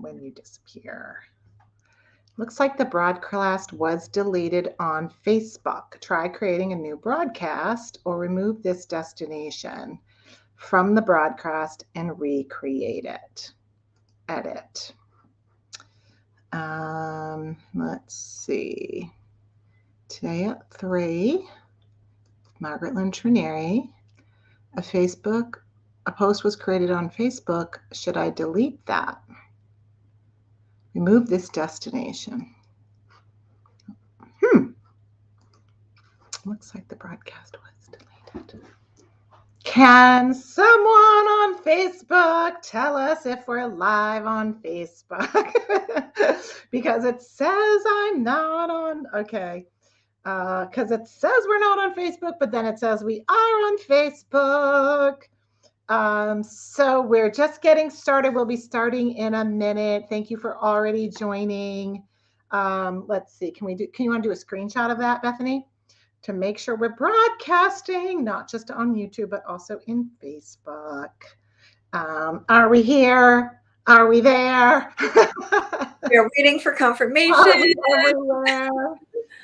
when you disappear. Looks like the broadcast was deleted on Facebook. Try creating a new broadcast or remove this destination from the broadcast and recreate it. Edit. Let's see. Today at 3, Margaret Lynch Raniere. A post was created on Facebook. Should I delete that? Remove this destination. Looks like the broadcast was deleted. Can someone on Facebook tell us if we're live on Facebook? Because it says I'm not on. Okay. Because it says we're not on Facebook, but then it says we are on Facebook. So we're just getting started. We'll be starting in a minute. Thank you for already joining. Let's see. Can you want to do a screenshot of that, Bethany? To make sure we're broadcasting, not just on YouTube, but also in Facebook. Are we here? Are we there? We're waiting for confirmation. Everywhere.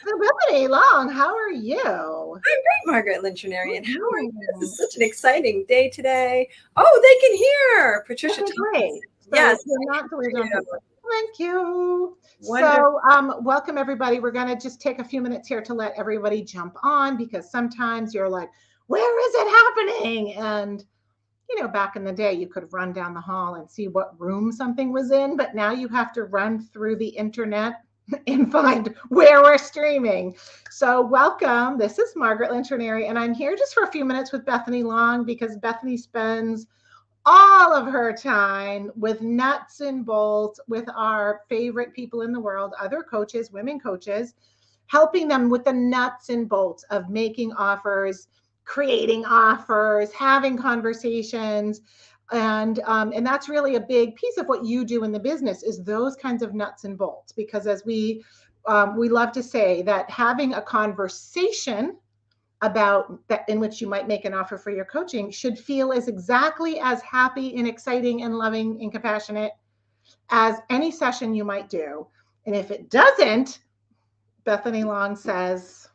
So Bethany Long, how are you? I'm great, Margaret Lynch Raniere. And how are you? This is such an exciting day today. Oh, they can hear Patricia. Okay, great. So yes. Thank you. Wonderful. So welcome everybody. We're going to just take a few minutes here to let everybody jump on, because sometimes you're like, where is it happening? And back in the day, you could run down the hall and see what room something was in, but now you have to run through the internet and find where we're streaming. So welcome. This is Margaret Lynch Raniere, and I'm here just for a few minutes with Bethany Long, because Bethany spends all of her time with nuts and bolts with our favorite people in the world, other coaches, women coaches, helping them with the nuts and bolts of making offers, creating offers, having conversations. And that's really a big piece of what you do in the business, is those kinds of nuts and bolts. Because as we love to say, that having a conversation about that in which you might make an offer for your coaching should feel exactly as happy and exciting and loving and compassionate as any session you might do. And if it doesn't, Bethany Long says,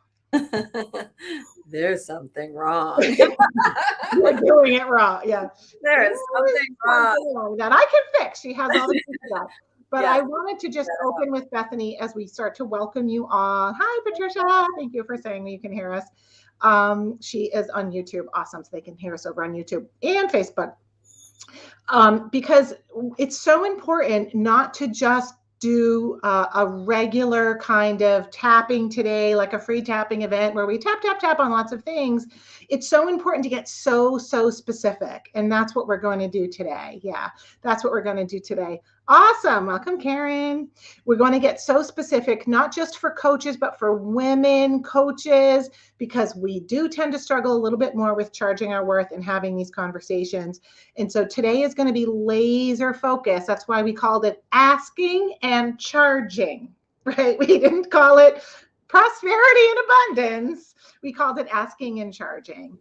there's something wrong. You're doing it wrong. Yeah. There's something wrong that I can fix. She has all the things that. But I wanted to just open with Bethany as we start to welcome you all. Hi, Patricia. Thank you for saying that you can hear us. She is on YouTube. Awesome. So they can hear us over on YouTube and Facebook. Because it's so important not to just do a regular kind of tapping today, like a free tapping event where we tap, tap, tap on lots of things. It's so important to get so specific. And that's what we're going to do today. Yeah, that's what we're going to do today. Awesome. Welcome, Karen. We're going to get so specific, not just for coaches, but for women coaches, because we do tend to struggle a little bit more with charging our worth and having these conversations. And so today is going to be laser focused. That's why we called it asking and charging, right? We didn't call it prosperity and abundance. We called it asking and charging.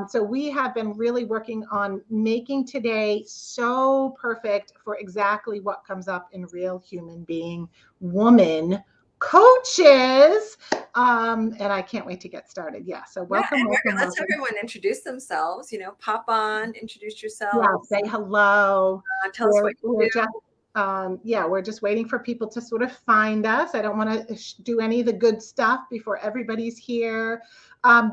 So we have been really working on making today so perfect for exactly what comes up in real human being woman coaches. And I can't wait to get started. Yeah. So welcome. Let's everyone introduce themselves, pop on, introduce yourself. Yeah, say hello. Tell us what you do. We're just waiting for people to sort of find us. I don't want to do any of the good stuff before everybody's here.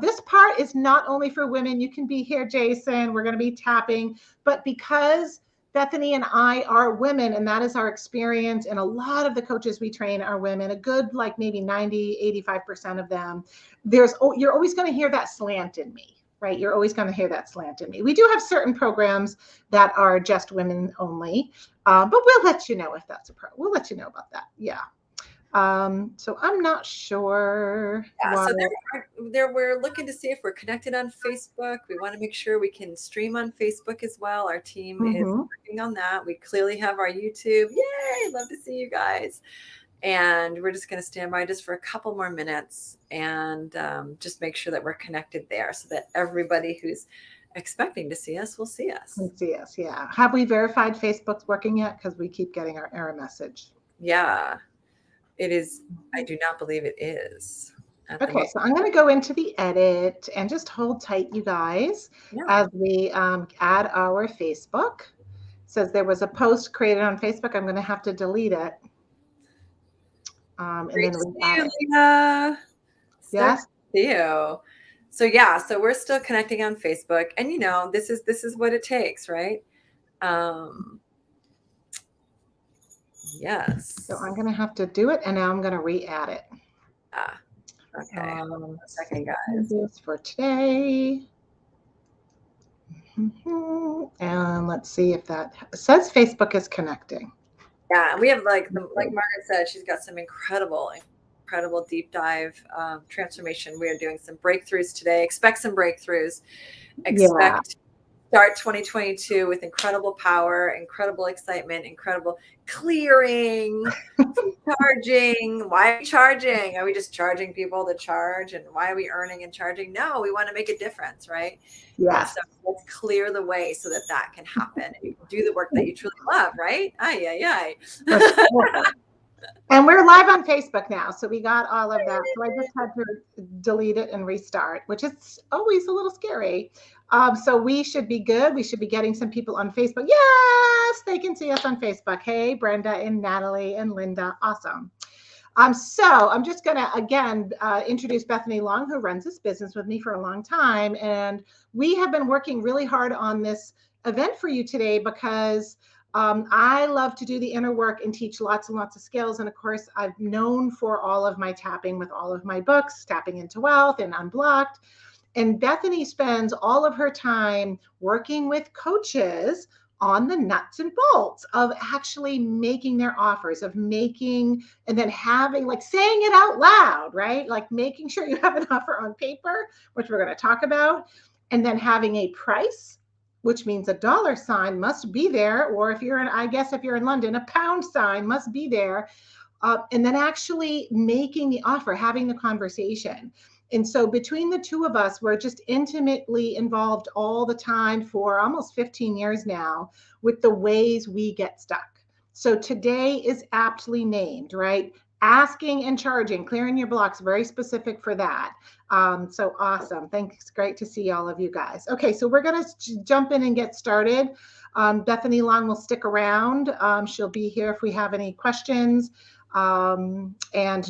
This part is not only for women. You can be here, Jason. We're going to be tapping, but because Bethany and I are women, and that is our experience, and a lot of the coaches we train are women, a good like maybe 90-85% of them, you're always going to hear that slant in me. Right? You're always going to hear that slant in me. We do have certain programs that are just women only, but we'll let you know if that's a pro. We'll let you know about that. Yeah. So I'm not sure. Yeah, so we're looking to see if we're connected on Facebook. We want to make sure we can stream on Facebook as well. Our team is working on that. We clearly have our YouTube. Yay! Love to see you guys. And we're just going to stand by just for a couple more minutes and just make sure that we're connected there so that everybody who's expecting to see us will see us. See us, yeah. Have we verified Facebook's working yet? Because we keep getting our error message. Yeah, it is. I do not believe it is. Okay, so I'm going to go into the edit and just hold tight, you guys, as we add our Facebook. It says there was a post created on Facebook. I'm going to have to delete it. And then re-add it. Leah. Yes. See you. So yeah, so we're still connecting on Facebook, and you know, this is what it takes, right? Yes. So I'm going to have to do it, and now I'm going to re-add it. Okay. Hold on a second, guys. This for today. And let's see if that says Facebook is connecting. Yeah, and we have like Margaret said, she's got some incredible deep dive transformation. We are doing some breakthroughs today. Expect some breakthroughs. Start 2022 with incredible power, incredible excitement, incredible clearing, charging. Why are we charging? Are we just charging people to charge? And why are we earning and charging? No, we want to make a difference, right? Yes. So let's clear the way so that can happen. And you can do the work that you truly love, right? Aye. And we're live on Facebook now, so we got all of that. So I just had to delete it and restart, which is always a little scary. So we should be good. We should be getting some people on Facebook. Yes, they can see us on Facebook. Hey, Brenda and Natalie and Linda. Awesome. So I'm just going to, again, introduce Bethany Long, who runs this business with me for a long time. And we have been working really hard on this event for you today because I love to do the inner work and teach lots and lots of skills. And of course, I've known for all of my tapping with all of my books, Tapping into Wealth and Unblocked. And Bethany spends all of her time working with coaches on the nuts and bolts of actually making their offers, of making and then having, like, saying it out loud, right? Like making sure you have an offer on paper, which we're going to talk about, and then having a price, which means a dollar sign must be there, or if you're in, I guess if you're in London, a pound sign must be there, and then actually making the offer, having the conversation. And so between the two of us, we're just intimately involved all the time for almost 15 years now with the ways we get stuck. So today is aptly named, right? Asking and charging, clearing your blocks, very specific for that. So awesome. Thanks. Great to see all of you guys. Okay, so we're going to jump in and get started. Bethany Long will stick around. She'll be here if we have any questions. And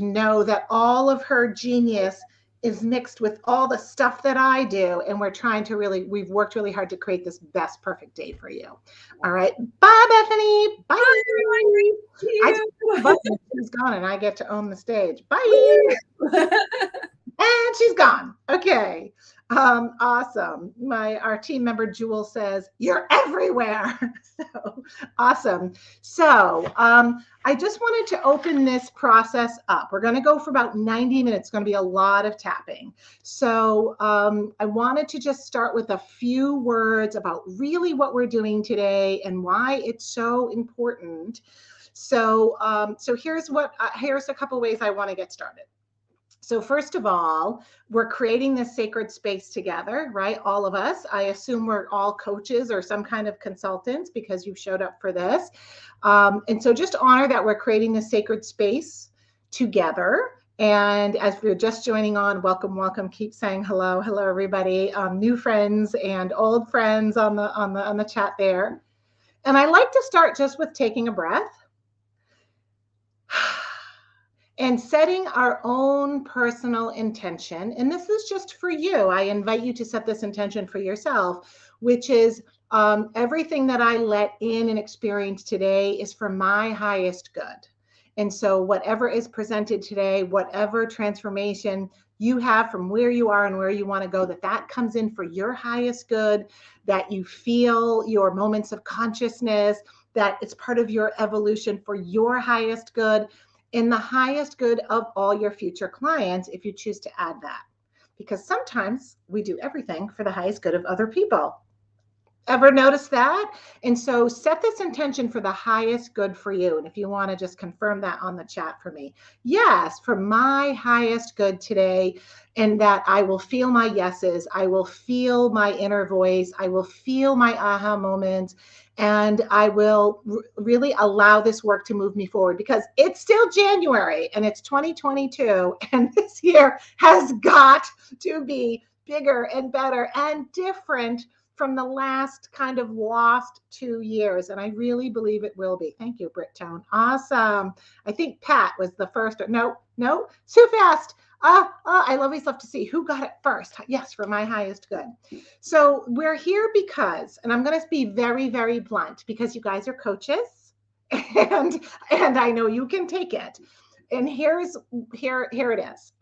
know that all of her genius is mixed with all the stuff that I do. And we've worked really hard to create this best perfect day for you. All right. Bye, Bethany. Bye. She's gone and I get to own the stage. Bye. And she's gone. Okay. Awesome. Our team member Jewel says, you're everywhere. So awesome. So I just wanted to open this process up. We're going to go for about 90 minutes. It's going to be a lot of tapping. So I wanted to just start with a few words about really what we're doing today and why it's so important. So here's a couple ways I want to get started. So first of all, we're creating this sacred space together, right? All of us. I assume we're all coaches or some kind of consultants because you've showed up for this. And so just honor that we're creating this sacred space together. And as you're just joining on, welcome, welcome. Keep saying hello, hello, everybody. New friends and old friends on the chat there. And I like to start just with taking a breath and setting our own personal intention. And this is just for you. I invite you to set this intention for yourself, which is everything that I let in and experience today is for my highest good. And so whatever is presented today, whatever transformation you have from where you are and where you want to go, that comes in for your highest good, that you feel your moments of consciousness, that it's part of your evolution for your highest good, in the highest good of all your future clients, if you choose to add that. Because sometimes we do everything for the highest good of other people. Ever notice that? And so set this intention for the highest good for you. And if you want to just confirm that on the chat for me. Yes, for my highest good today, and that I will feel my yeses. I will feel my inner voice. I will feel my aha moments. And I will really allow this work to move me forward, because it's still January and it's 2022. And this year has got to be bigger and better and different from the last kind of lost 2 years. And I really believe it will be. Thank you, Britt Tone. Awesome. I think Pat was the first. No, Sue Fast. I always love to see who got it first. Yes, for my highest good. So we're here because, and I'm going to be very, very blunt, because you guys are coaches and I know you can take it. And here it is.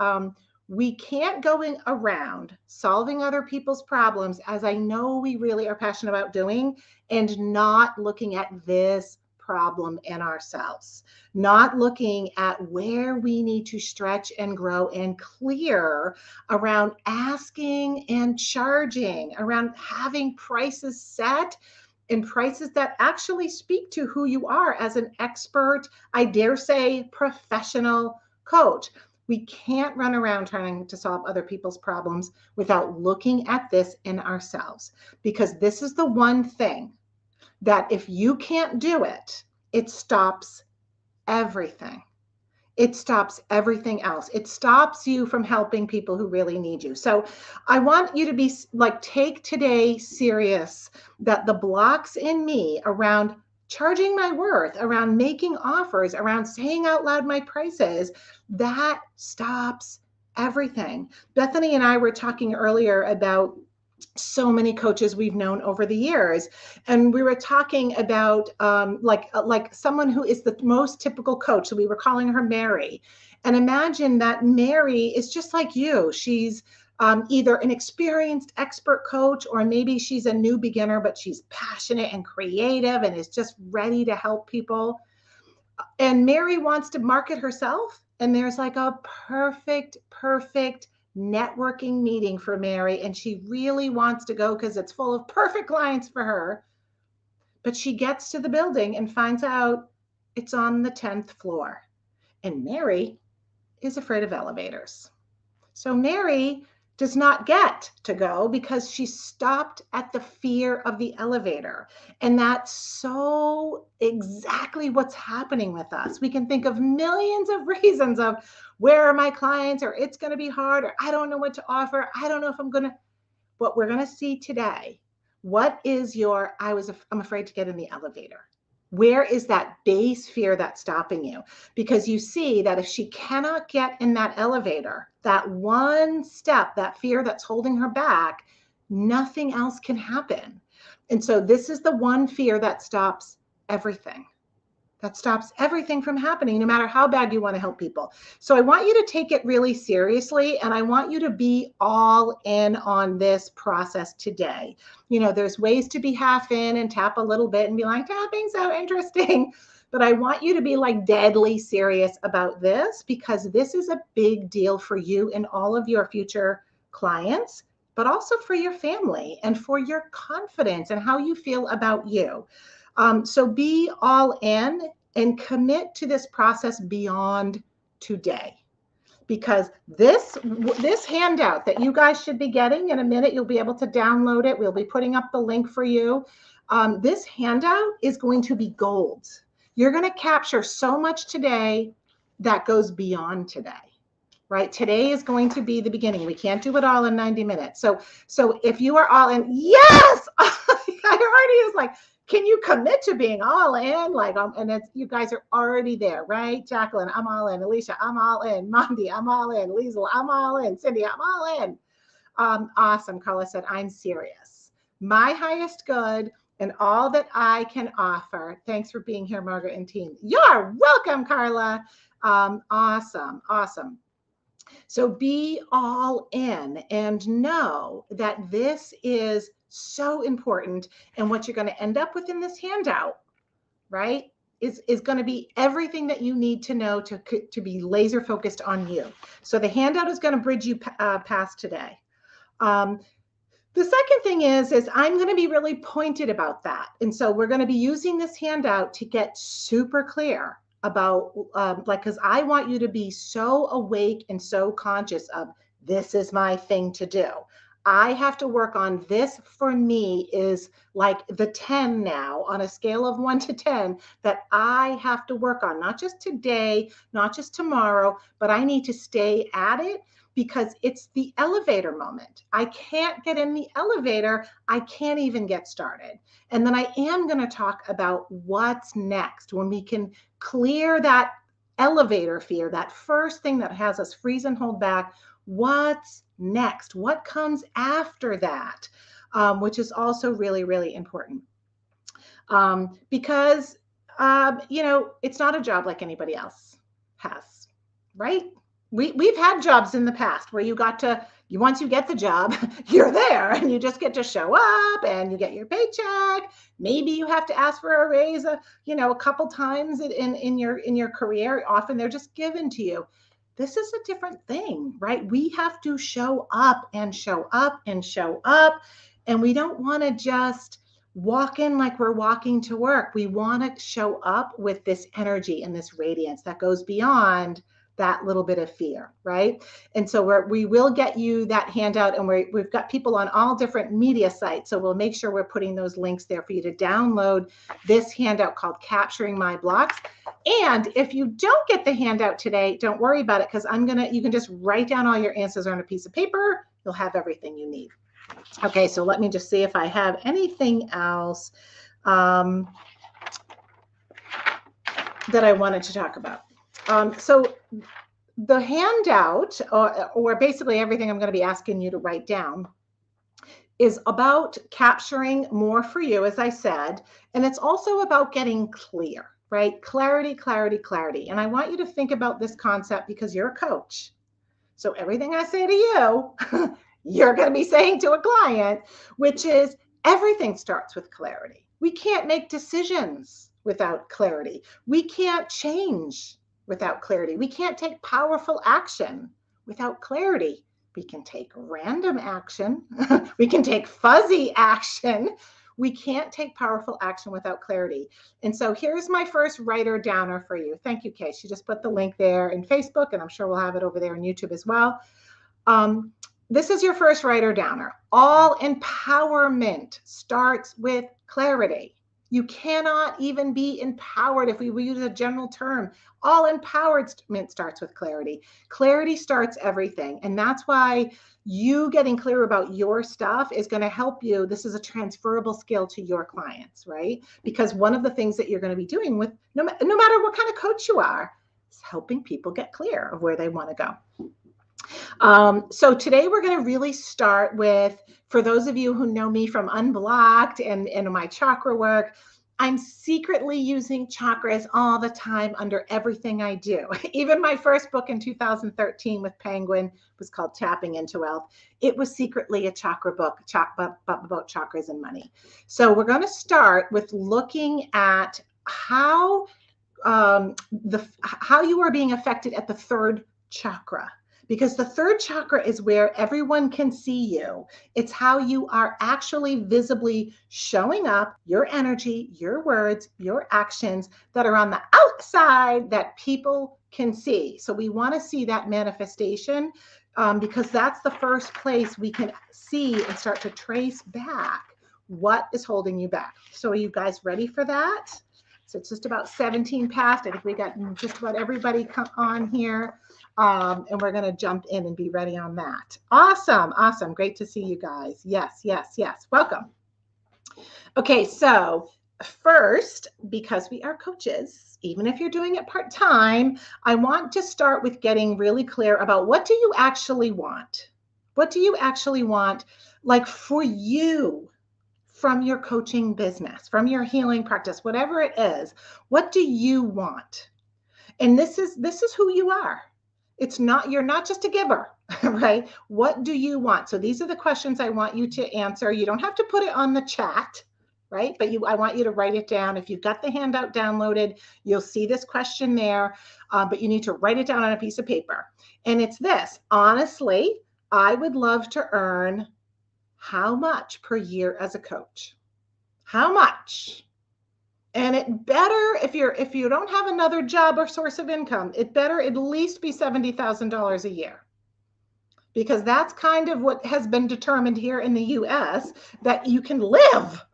We can't go around solving other people's problems, as I know we really are passionate about doing, and not looking at this problem in ourselves, not looking at where we need to stretch and grow and clear around asking and charging, around having prices set, and prices that actually speak to who you are as an expert, I dare say, professional coach. We can't run around trying to solve other people's problems without looking at this in ourselves, because this is the one thing that if you can't do it, it stops everything. It stops everything else. It stops you from helping people who really need you. So I want you to be like, take today serious, that the blocks in me around charging my worth, around making offers, around saying out loud my prices, that stops everything. Bethany and I were talking earlier about so many coaches we've known over the years, and we were talking about like someone who is the most typical coach. So we were calling her Mary, and imagine that Mary is just like you. She's either an experienced expert coach, or maybe she's a new beginner, but she's passionate and creative and is just ready to help people. And Mary wants to market herself, and there's like a perfect networking meeting for Mary, and she really wants to go because it's full of perfect clients for her. But she gets to the building and finds out it's on the 10th floor, and Mary is afraid of elevators. So Mary does not get to go because she stopped at the fear of the elevator. And that's so exactly what's happening with us. We can think of millions of reasons of where are my clients, or it's going to be hard, or I don't know what to offer. I don't know if I'm going to. What we're going to see today, what is your, I'm afraid to get in the elevator. Where is that base fear that's stopping you? Because you see that if she cannot get in that elevator, that one step, that fear that's holding her back, nothing else can happen. And so this is the one fear that stops everything. That stops everything from happening, no matter how bad you want to help people. So I want you to take it really seriously, and I want you to be all in on this process today. You know, there's ways to be half in and tap a little bit and be like, tapping's so interesting. But I want you to be like deadly serious about this, because this is a big deal for you and all of your future clients, but also for your family and for your confidence and how you feel about you. So be all in and commit to this process beyond today, because this handout that you guys should be getting in a minute, you'll be able to download it. We'll be putting up the link for you. This handout is going to be gold. You're going to capture so much today that goes beyond today. Right? Today is going to be the beginning. We can't do it all in 90 minutes. So if you are all in, yes, I already was like, can you commit to being all in? Like, and it's, you guys are already there, right? Jacqueline, I'm all in. Alicia, I'm all in. Mondi, I'm all in. Liesl, I'm all in. Cindy, I'm all in. Awesome. Carla said, I'm serious. My highest good and all that I can offer. Thanks for being here, Margaret and team. You're welcome, Carla. Awesome. So be all in and know that this is so important. And what you're going to end up with in this handout, right, is going to be everything that you need to know to be laser focused on you. So the handout is going to bridge you past today. The second thing is I'm going to be really pointed about that. And so we're going to be using this handout to get super clear about because I want you to be so awake and so conscious of this is my thing to do. I have to work on this. For me is like the 10 now on a scale of 1 to 10 that I have to work on, not just today, not just tomorrow, but I need to stay at it because it's the elevator moment. I can't get in the elevator. I can't even get started. And then I am going to talk about what's next when we can clear that elevator fear, that first thing that has us freeze and hold back. What's next? What comes after that? Which is also really, really important. Because, it's not a job like anybody else has, right? We've had jobs in the past where once you get the job, you're there and you just get to show up and you get your paycheck. Maybe you have to ask for a raise, a couple times in your career. Often they're just given to you. This is a different thing, right? We have to show up and show up and show up. And we don't want to just walk in like we're walking to work. We want to show up with this energy and this radiance that goes beyond that little bit of fear, right? And so we will get you that handout, and we've got people on all different media sites. So we'll make sure we're putting those links there for you to download this handout called Capturing My Blocks. And if you don't get the handout today, don't worry about it, because you can just write down all your answers on a piece of paper. You'll have everything you need. Okay, so let me just see if I have anything else that I wanted to talk about. So the handout, or basically everything I'm going to be asking you to write down, is about capturing more for you, as I said, and it's also about getting clear, right? Clarity, clarity, clarity. And I want you to think about this concept because you're a coach. So everything I say to you, you're going to be saying to a client, which is everything starts with clarity. We can't make decisions without clarity. We can't change without clarity. We can't take powerful action without clarity. We can take random action. We can take fuzzy action. We can't take powerful action without clarity. And so here's my first writer downer for you. Thank you, Kay. She just put the link there in Facebook, and I'm sure we'll have it over there on YouTube as well. This is your first writer downer. All empowerment starts with clarity. You cannot even be empowered if we use a general term. All empowerment starts with clarity. Clarity starts everything. And that's why you getting clear about your stuff is going to help you. This is a transferable skill to your clients, right? Because one of the things that you're going to be doing with, no matter what kind of coach you are, is helping people get clear of where they want to go. So today we're going to really start with, for those of you who know me from Unblocked and my chakra work, I'm secretly using chakras all the time under everything I do. Even my first book in 2013 with Penguin was called Tapping into Wealth. It was secretly a chakra book about chakras and money. So we're going to start with looking at how you are being affected at the third chakra. Because the third chakra is where everyone can see you. It's how you are actually visibly showing up, your energy, your words, your actions that are on the outside that people can see. So we want to see that manifestation because that's the first place we can see and start to trace back what is holding you back. So are you guys ready for that? So it's just about 17 past. I think we got just about everybody on here. And we're going to jump in and be ready on that. Awesome. Awesome. Great to see you guys. Yes, yes, yes. Welcome. Okay. So first, because we are coaches, even if you're doing it part-time, I want to start with getting really clear about what do you actually want? What do you actually want, like for you, from your coaching business, from your healing practice, whatever it is? What do you want? And this is who you are. You're not just a giver, right? What do you want? So these are the questions I want you to answer. You don't have to put it on the chat, right? But I want you to write it down. If you've got the handout downloaded, you'll see this question there, but you need to write it down on a piece of paper. And it's this: honestly, I would love to earn how much per year as a coach? How much? And it better, if you don't have another job or source of income, it better at least be $70,000 a year. Because that's kind of what has been determined here in the US, that you can live,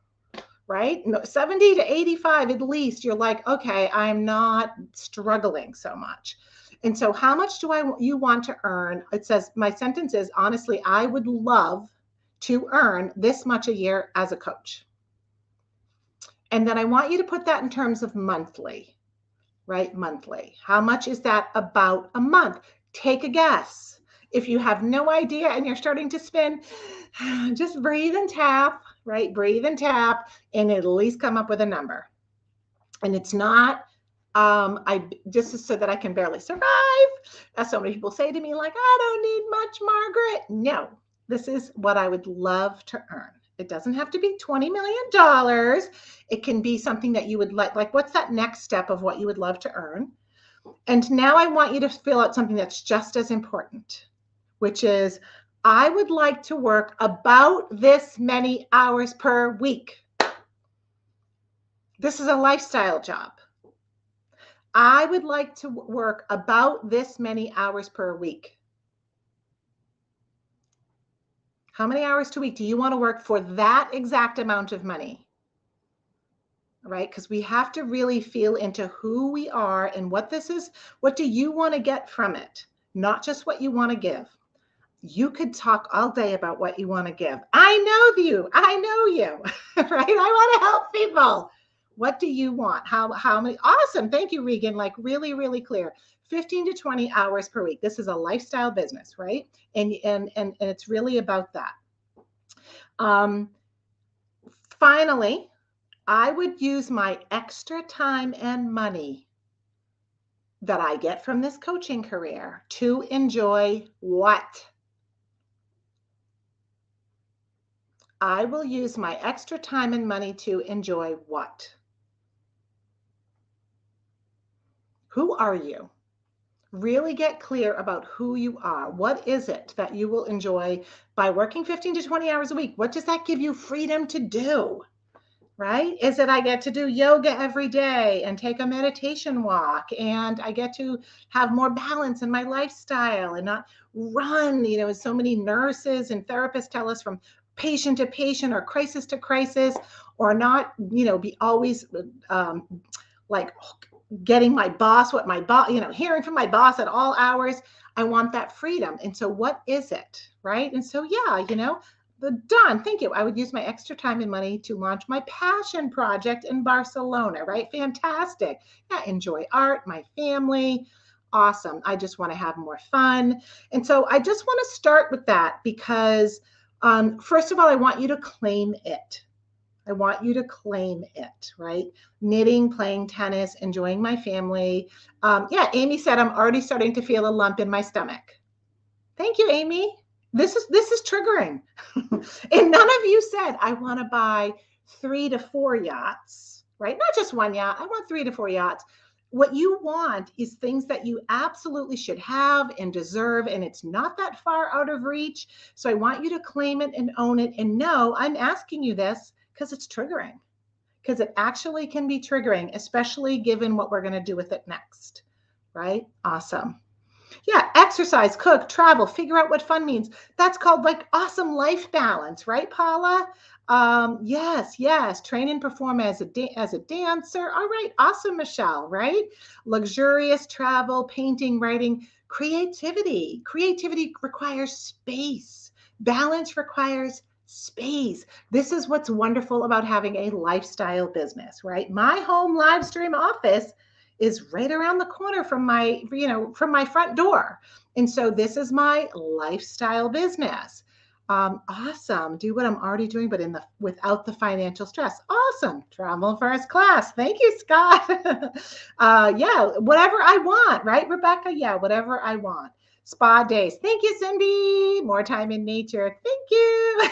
right? 70 to 85 at least, you're like, okay, I'm not struggling so much. And so how much do you want to earn? It says, my sentence is, honestly, I would love to earn this much a year as a coach. And then I want you to put that in terms of monthly, right? Monthly. How much is that about a month? Take a guess. If you have no idea and you're starting to spin, just breathe and tap, right? Breathe and tap, and it'll at least come up with a number. And it's not, just so that I can barely survive. As so many people say to me, like, I don't need much, Margaret. No, this is what I would love to earn. It doesn't have to be $20 million. It can be something that you would like what's that next step of what you would love to earn? And now I want you to fill out something that's just as important, which is, I would like to work about this many hours per week. This is a lifestyle job. I would like to work about this many hours per week. How many hours a week do you want to work for that exact amount of money? Right? Because we have to really feel into who we are and what this is. What do you want to get from it? Not just what you want to give. You could talk all day about what you want to give. I know you, right? I want to help people. What do you want? How many? Awesome. Thank you, Regan. Like really, really clear. 15 to 20 hours per week. This is a lifestyle business, right? And it's really about that. Finally, I would use my extra time and money that I get from this coaching career to enjoy what? I will use my extra time and money to enjoy what? Who are you? Really get clear about who you are. What is it that you will enjoy by working 15 to 20 hours a week? What does that give you freedom to do? Right? Is it I get to do yoga every day and take a meditation walk, and I get to have more balance in my lifestyle and not run, as so many nurses and therapists tell us, from patient to patient or crisis to crisis, or not, be always like getting my boss, hearing from my boss at all hours. I want that freedom. And so what is it? Right? And so, Dawn, thank you. I would use my extra time and money to launch my passion project in Barcelona, right? Fantastic. Yeah, enjoy art, my family. Awesome. I just want to have more fun. And so I just want to start with that because, first of all, I want you to claim it. I want you to claim it, right? Knitting, playing tennis, enjoying my family. Amy said, I'm already starting to feel a lump in my stomach. Thank you, Amy. This is triggering. And none of you said, I want to buy 3 to 4 yachts, right? Not just one yacht. I want 3 to 4 yachts. What you want is things that you absolutely should have and deserve, and it's not that far out of reach. So I want you to claim it and own it. And no, I'm asking you this because it's triggering, because it actually can be triggering, especially given what we're going to do with it next, right? Awesome. Yeah, exercise, cook, travel, figure out what fun means. That's called like awesome life balance, right, Paula? Yes. Train and perform as a dancer. All right, awesome, Michelle, right? Luxurious travel, painting, writing, creativity. Creativity requires space. Balance requires space. This is what's wonderful about having a lifestyle business, right? My home live stream office is right around the corner from my front door. And so this is my lifestyle business. Awesome. Do what I'm already doing, but without the financial stress. Awesome. Travel first class. Thank you, Scott. Whatever I want, right, Rebecca? Yeah, whatever I want. Spa days. Thank you, Cindy. More time in nature. Thank you.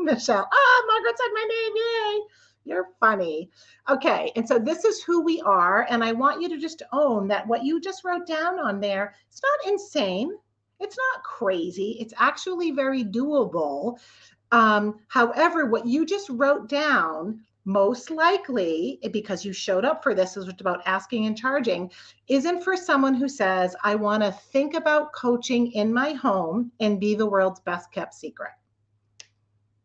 Michelle. Margaret said my name. Yay. You're funny. Okay. And so this is who we are. And I want you to just own that what you just wrote down on there, it's not insane. It's not crazy. It's actually very doable. However, what you just wrote down, most likely, because you showed up for this, is about asking and charging, isn't for someone who says, I want to think about coaching in my home and be the world's best kept secret.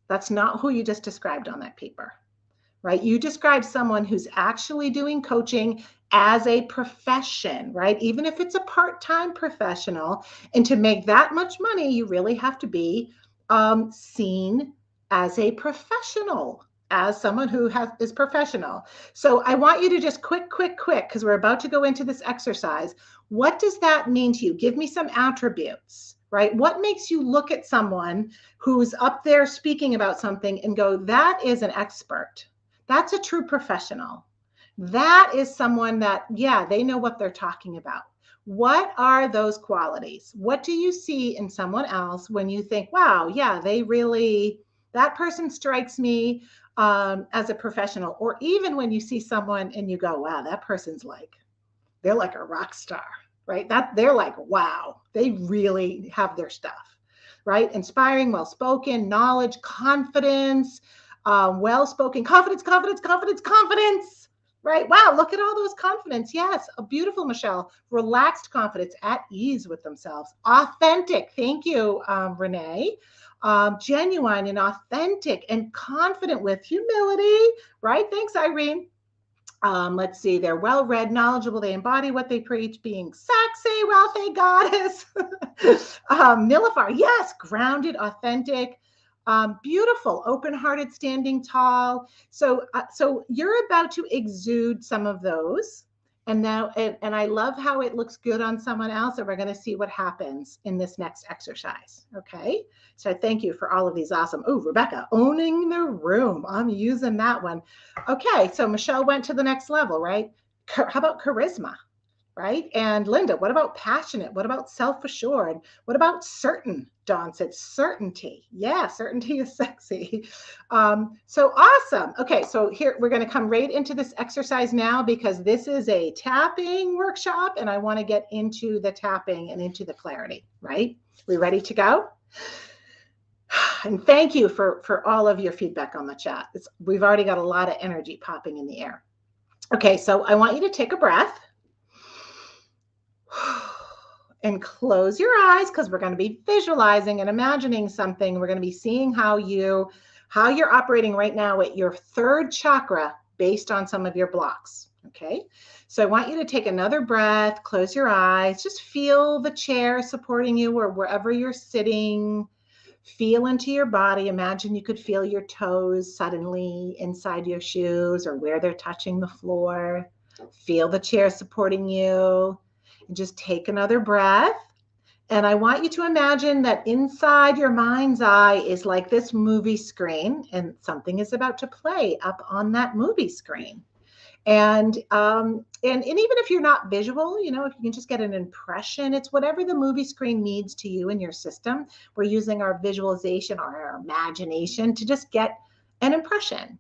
That's not who you just described on that paper, right? You described someone who's actually doing coaching as a profession, right? Even if it's a part-time professional. And to make that much money, you really have to be seen as a professional, as someone who is professional. So I want you to just quick, because we're about to go into this exercise. What does that mean to you? Give me some attributes, right? What makes you look at someone who's up there speaking about something and go, that is an expert. That's a true professional. That is someone that, yeah, they know what they're talking about. What are those qualities? What do you see in someone else when you think, wow, yeah, that person strikes me as a professional? Or even when you see someone and you go, wow, that person's they're like a rock star, right? They're like, wow, they really have their stuff, right? Inspiring, well-spoken, knowledge, confidence, well-spoken, confidence, right? Wow, look at all those confidence. Yes, a beautiful Michelle. Relaxed confidence, at ease with themselves. Authentic. Thank you, Renee. Genuine and authentic and confident with humility, right? Thanks, Irene. Let's see, they're well-read, knowledgeable, they embody what they preach, being sexy, wealthy goddess. Nilafar, yes, grounded, authentic, beautiful, open-hearted, standing tall. So you're about to exude some of those. And now, and I love how it looks good on someone else, and we're going to see what happens in this next exercise. Okay. So thank you for all of these awesome. Oh, Rebecca, owning the room. I'm using that one. Okay. So Michelle went to the next level, right? How about charisma? Right? And Linda, what about passionate? What about self-assured? What about certain? Dawn said certainty. Yeah, certainty is sexy. So awesome. Okay, so here we're going to come right into this exercise now because this is a tapping workshop and I want to get into the tapping and into the clarity, right? We ready to go? And thank you for all of your feedback on the chat. We've already got a lot of energy popping in the air. Okay, so I want you to take a breath. And close your eyes because we're going to be visualizing and imagining something. We're going to be seeing how you're operating right now at your third chakra based on some of your blocks. Okay. So I want you to take another breath, close your eyes, just feel the chair supporting you or wherever you're sitting. Feel into your body. Imagine you could feel your toes suddenly inside your shoes or where they're touching the floor. Feel the chair supporting you. And just take another breath. And I want you to imagine that inside your mind's eye is like this movie screen, and something is about to play up on that movie screen. And even if you're not visual, if you can just get an impression, it's whatever the movie screen needs to you in your system. We're using our visualization or our imagination to just get an impression.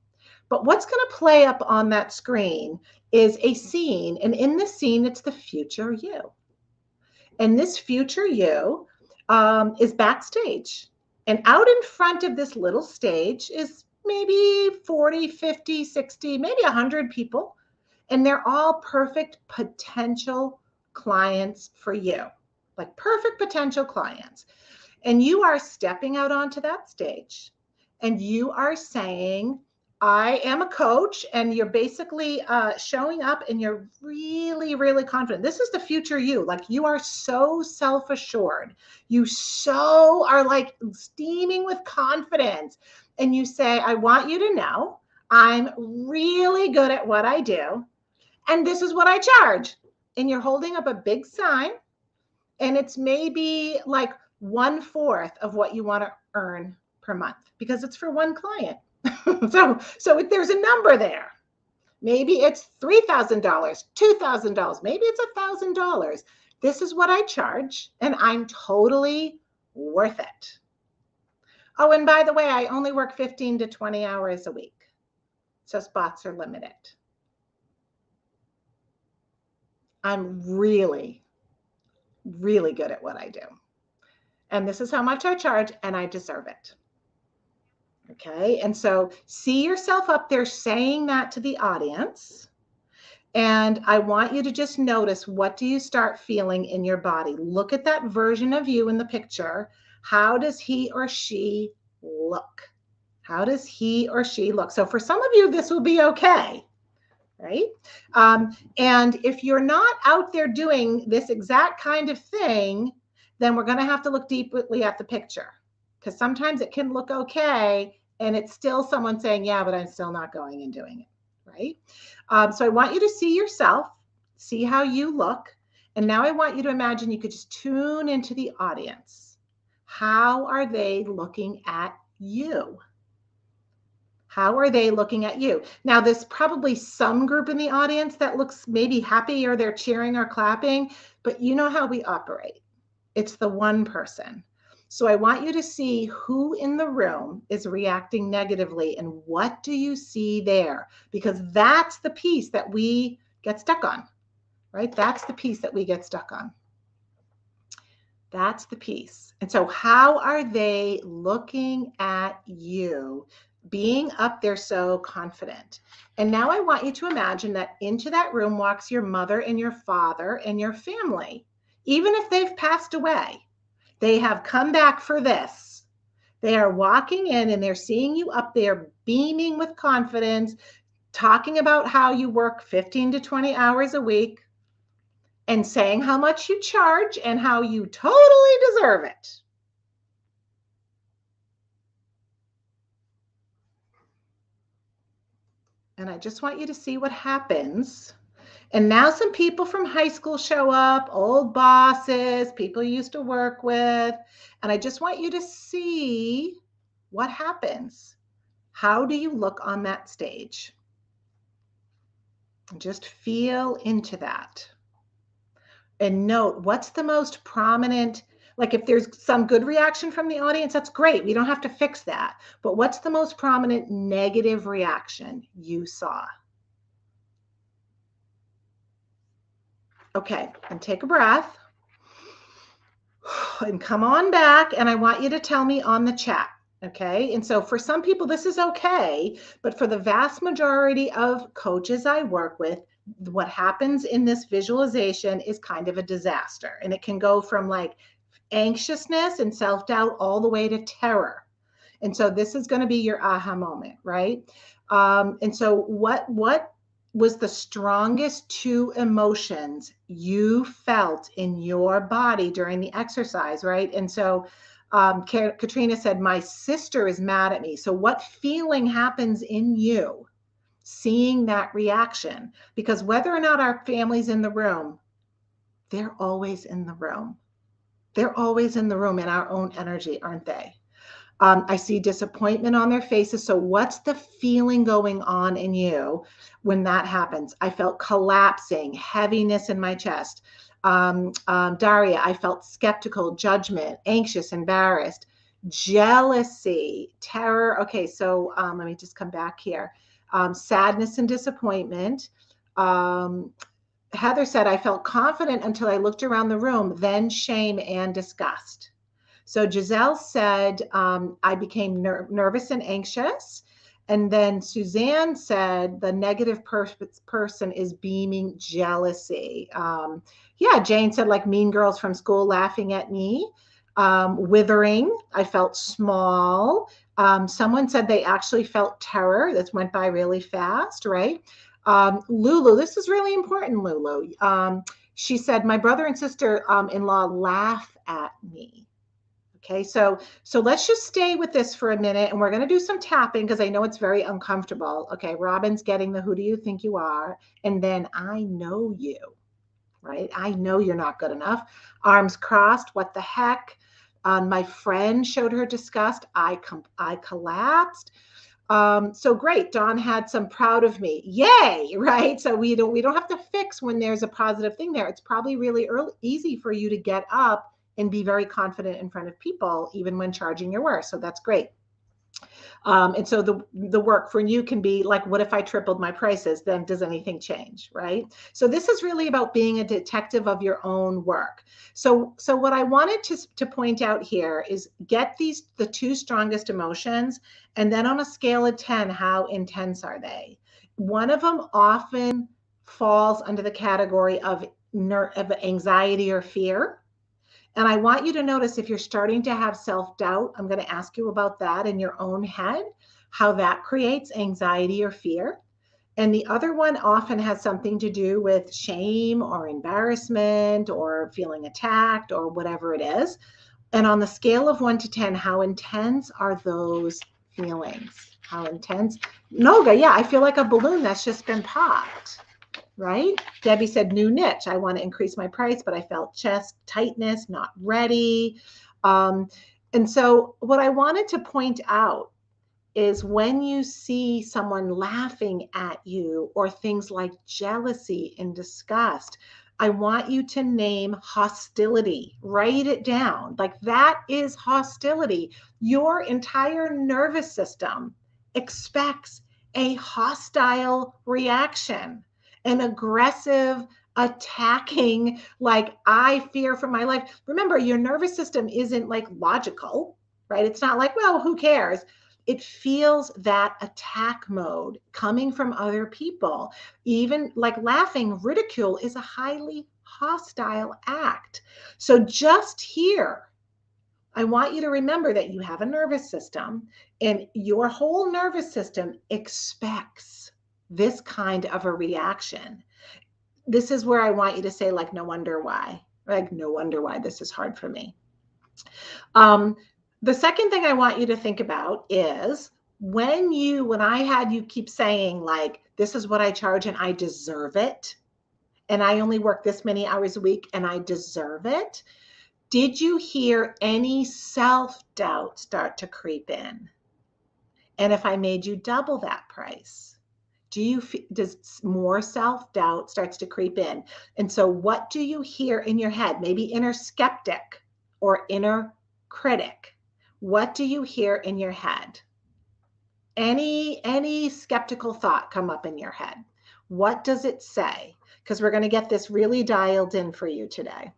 But what's going to play up on that screen is a scene. And in the scene, it's the future you. And this future you is backstage. And out in front of this little stage is maybe 40, 50, 60, maybe 100 people. And they're all perfect potential clients for you, like perfect potential clients. And you are stepping out onto that stage and you are saying, I am a coach, and you're basically showing up and you're really, really confident. This is the future you. Like you are so self-assured. You so are like steaming with confidence. And you say, I want you to know I'm really good at what I do. And this is what I charge. And you're holding up a big sign. And it's maybe like 1/4 of what you want to earn per month because it's for one client. So there's a number there. Maybe it's $3,000, $2,000, maybe it's $1,000. This is what I charge, and I'm totally worth it. Oh, and by the way, I only work 15 to 20 hours a week, so spots are limited. I'm really, really good at what I do. And this is how much I charge, and I deserve it. Okay. And so see yourself up there saying that to the audience. And I want you to just notice, what do you start feeling in your body? Look at that version of you in the picture. How does he or she look? How does he or she look? So for some of you, this will be okay, right? And if you're not out there doing this exact kind of thing, then we're going to have to look deeply at the picture, because sometimes it can look okay and it's still someone saying, yeah, but I'm still not going and doing it, right? So I want you to see yourself, see how you look. And now I want you to imagine you could just tune into the audience. How are they looking at you? How are they looking at you? Now, there's probably some group in the audience that looks maybe happy, or they're cheering or clapping, but you know how we operate. It's the one person. So I want you to see who in the room is reacting negatively and what do you see there? Because that's the piece that we get stuck on, right? That's the piece that we get stuck on. That's the piece. And so how are they looking at you, being up there so confident? And now I want you to imagine that into that room walks your mother and your father and your family. Even if they've passed away, they have come back for this. They are walking in and they're seeing you up there beaming with confidence, talking about how you work 15 to 20 hours a week, and saying how much you charge and how you totally deserve it. And I just want you to see what happens. And now some people from high school show up, old bosses, people you used to work with. And I just want you to see what happens. How do you look on that stage? Just feel into that. And note, what's the most prominent, like if there's some good reaction from the audience, that's great. We don't have to fix that. But what's the most prominent negative reaction you saw? Okay, and take a breath and come on back. And I want you to tell me on the chat. Okay. And so for some people, this is okay. But for the vast majority of coaches I work with, what happens in this visualization is kind of a disaster. And it can go from like anxiousness and self-doubt all the way to terror. And so this is going to be your aha moment, right? And so what was the strongest two emotions you felt in your body during the exercise, right? And so Katrina said, my sister is mad at me. So what feeling happens in you seeing that reaction? Because whether or not our family's in the room, they're always in the room. They're always in the room in our own energy, aren't they? I see disappointment on their faces. So what's the feeling going on in you when that happens? I felt collapsing, heaviness in my chest. Daria, I felt skeptical, judgment, anxious, embarrassed, jealousy, terror. Okay, so let me just come back here. Sadness and disappointment. Heather said, I felt confident until I looked around the room, then shame and disgust. So Giselle said, I became nervous and anxious. And then Suzanne said, the negative person is beaming jealousy. Yeah, Jane said, like mean girls from school laughing at me. Withering, I felt small. Someone said they actually felt terror. This went by really fast, right? Lulu, this is really important, Lulu. She said, my brother and sister-in-law laugh at me. Okay, so let's just stay with this for a minute, and we're going to do some tapping because I know it's very uncomfortable. Okay, Robin's getting the who do you think you are? And then I know you, right? I know you're not good enough. Arms crossed, what the heck? My friend showed her disgust. I collapsed. So great. Dawn had some proud of me. Yay, right? So we don't have to fix when there's a positive thing there. It's probably really easy for you to get up and be very confident in front of people, even when charging your worth. So that's great. And so the work for you can be like, what if I tripled my prices? Then does anything change, right? So this is really about being a detective of your own work. So what I wanted to point out here is get the two strongest emotions, and then on a scale of 10, how intense are they? One of them often falls under the category of anxiety or fear. And I want you to notice if you're starting to have self-doubt, I'm going to ask you about that in your own head, how that creates anxiety or fear. And the other one often has something to do with shame or embarrassment or feeling attacked or whatever it is. And on the scale of 1 to 10, how intense are those feelings? How intense? Noga, yeah, I feel like a balloon that's just been popped. Right? Debbie said, new niche. I want to increase my price, but I felt chest tightness, not ready. And so what I wanted to point out is when you see someone laughing at you or things like jealousy and disgust, I want you to name hostility. Write it down. Like that is hostility. Your entire nervous system expects a hostile reaction, an aggressive, attacking, like I fear for my life. Remember, your nervous system isn't like logical, right? It's not like, well, who cares? It feels that attack mode coming from other people. Even like laughing, ridicule is a highly hostile act. So just here, I want you to remember that you have a nervous system, and your whole nervous system expects this kind of a reaction. This is where I want you to say, like, no wonder why. Like, no wonder why this is hard for me. The second thing I want you to think about is when I had you keep saying, like, this is what I charge and I deserve it, and I only work this many hours a week and I deserve it. Did you hear any self-doubt start to creep in? And if I made you double that price, does more self-doubt starts to creep in? And so what do you hear in your head? Maybe inner skeptic or inner critic. What do you hear in your head? Any skeptical thought come up in your head? What does it say? Because we're going to get this really dialed in for you today.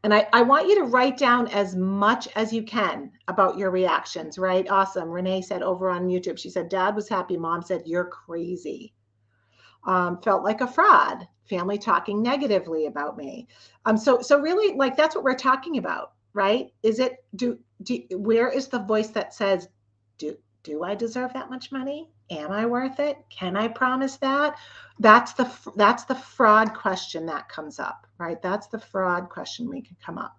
And I want you to write down as much as you can about your reactions, right? Awesome. Renee said over on YouTube, she said, Dad was happy. Mom said, you're crazy. Felt like a fraud. Family talking negatively about me. So really, like, that's what we're talking about, right? Is it, where is the voice that says, do I deserve that much money? Am I worth it? Can I promise that? That's the fraud question that comes up, right? That's the fraud question we could come up.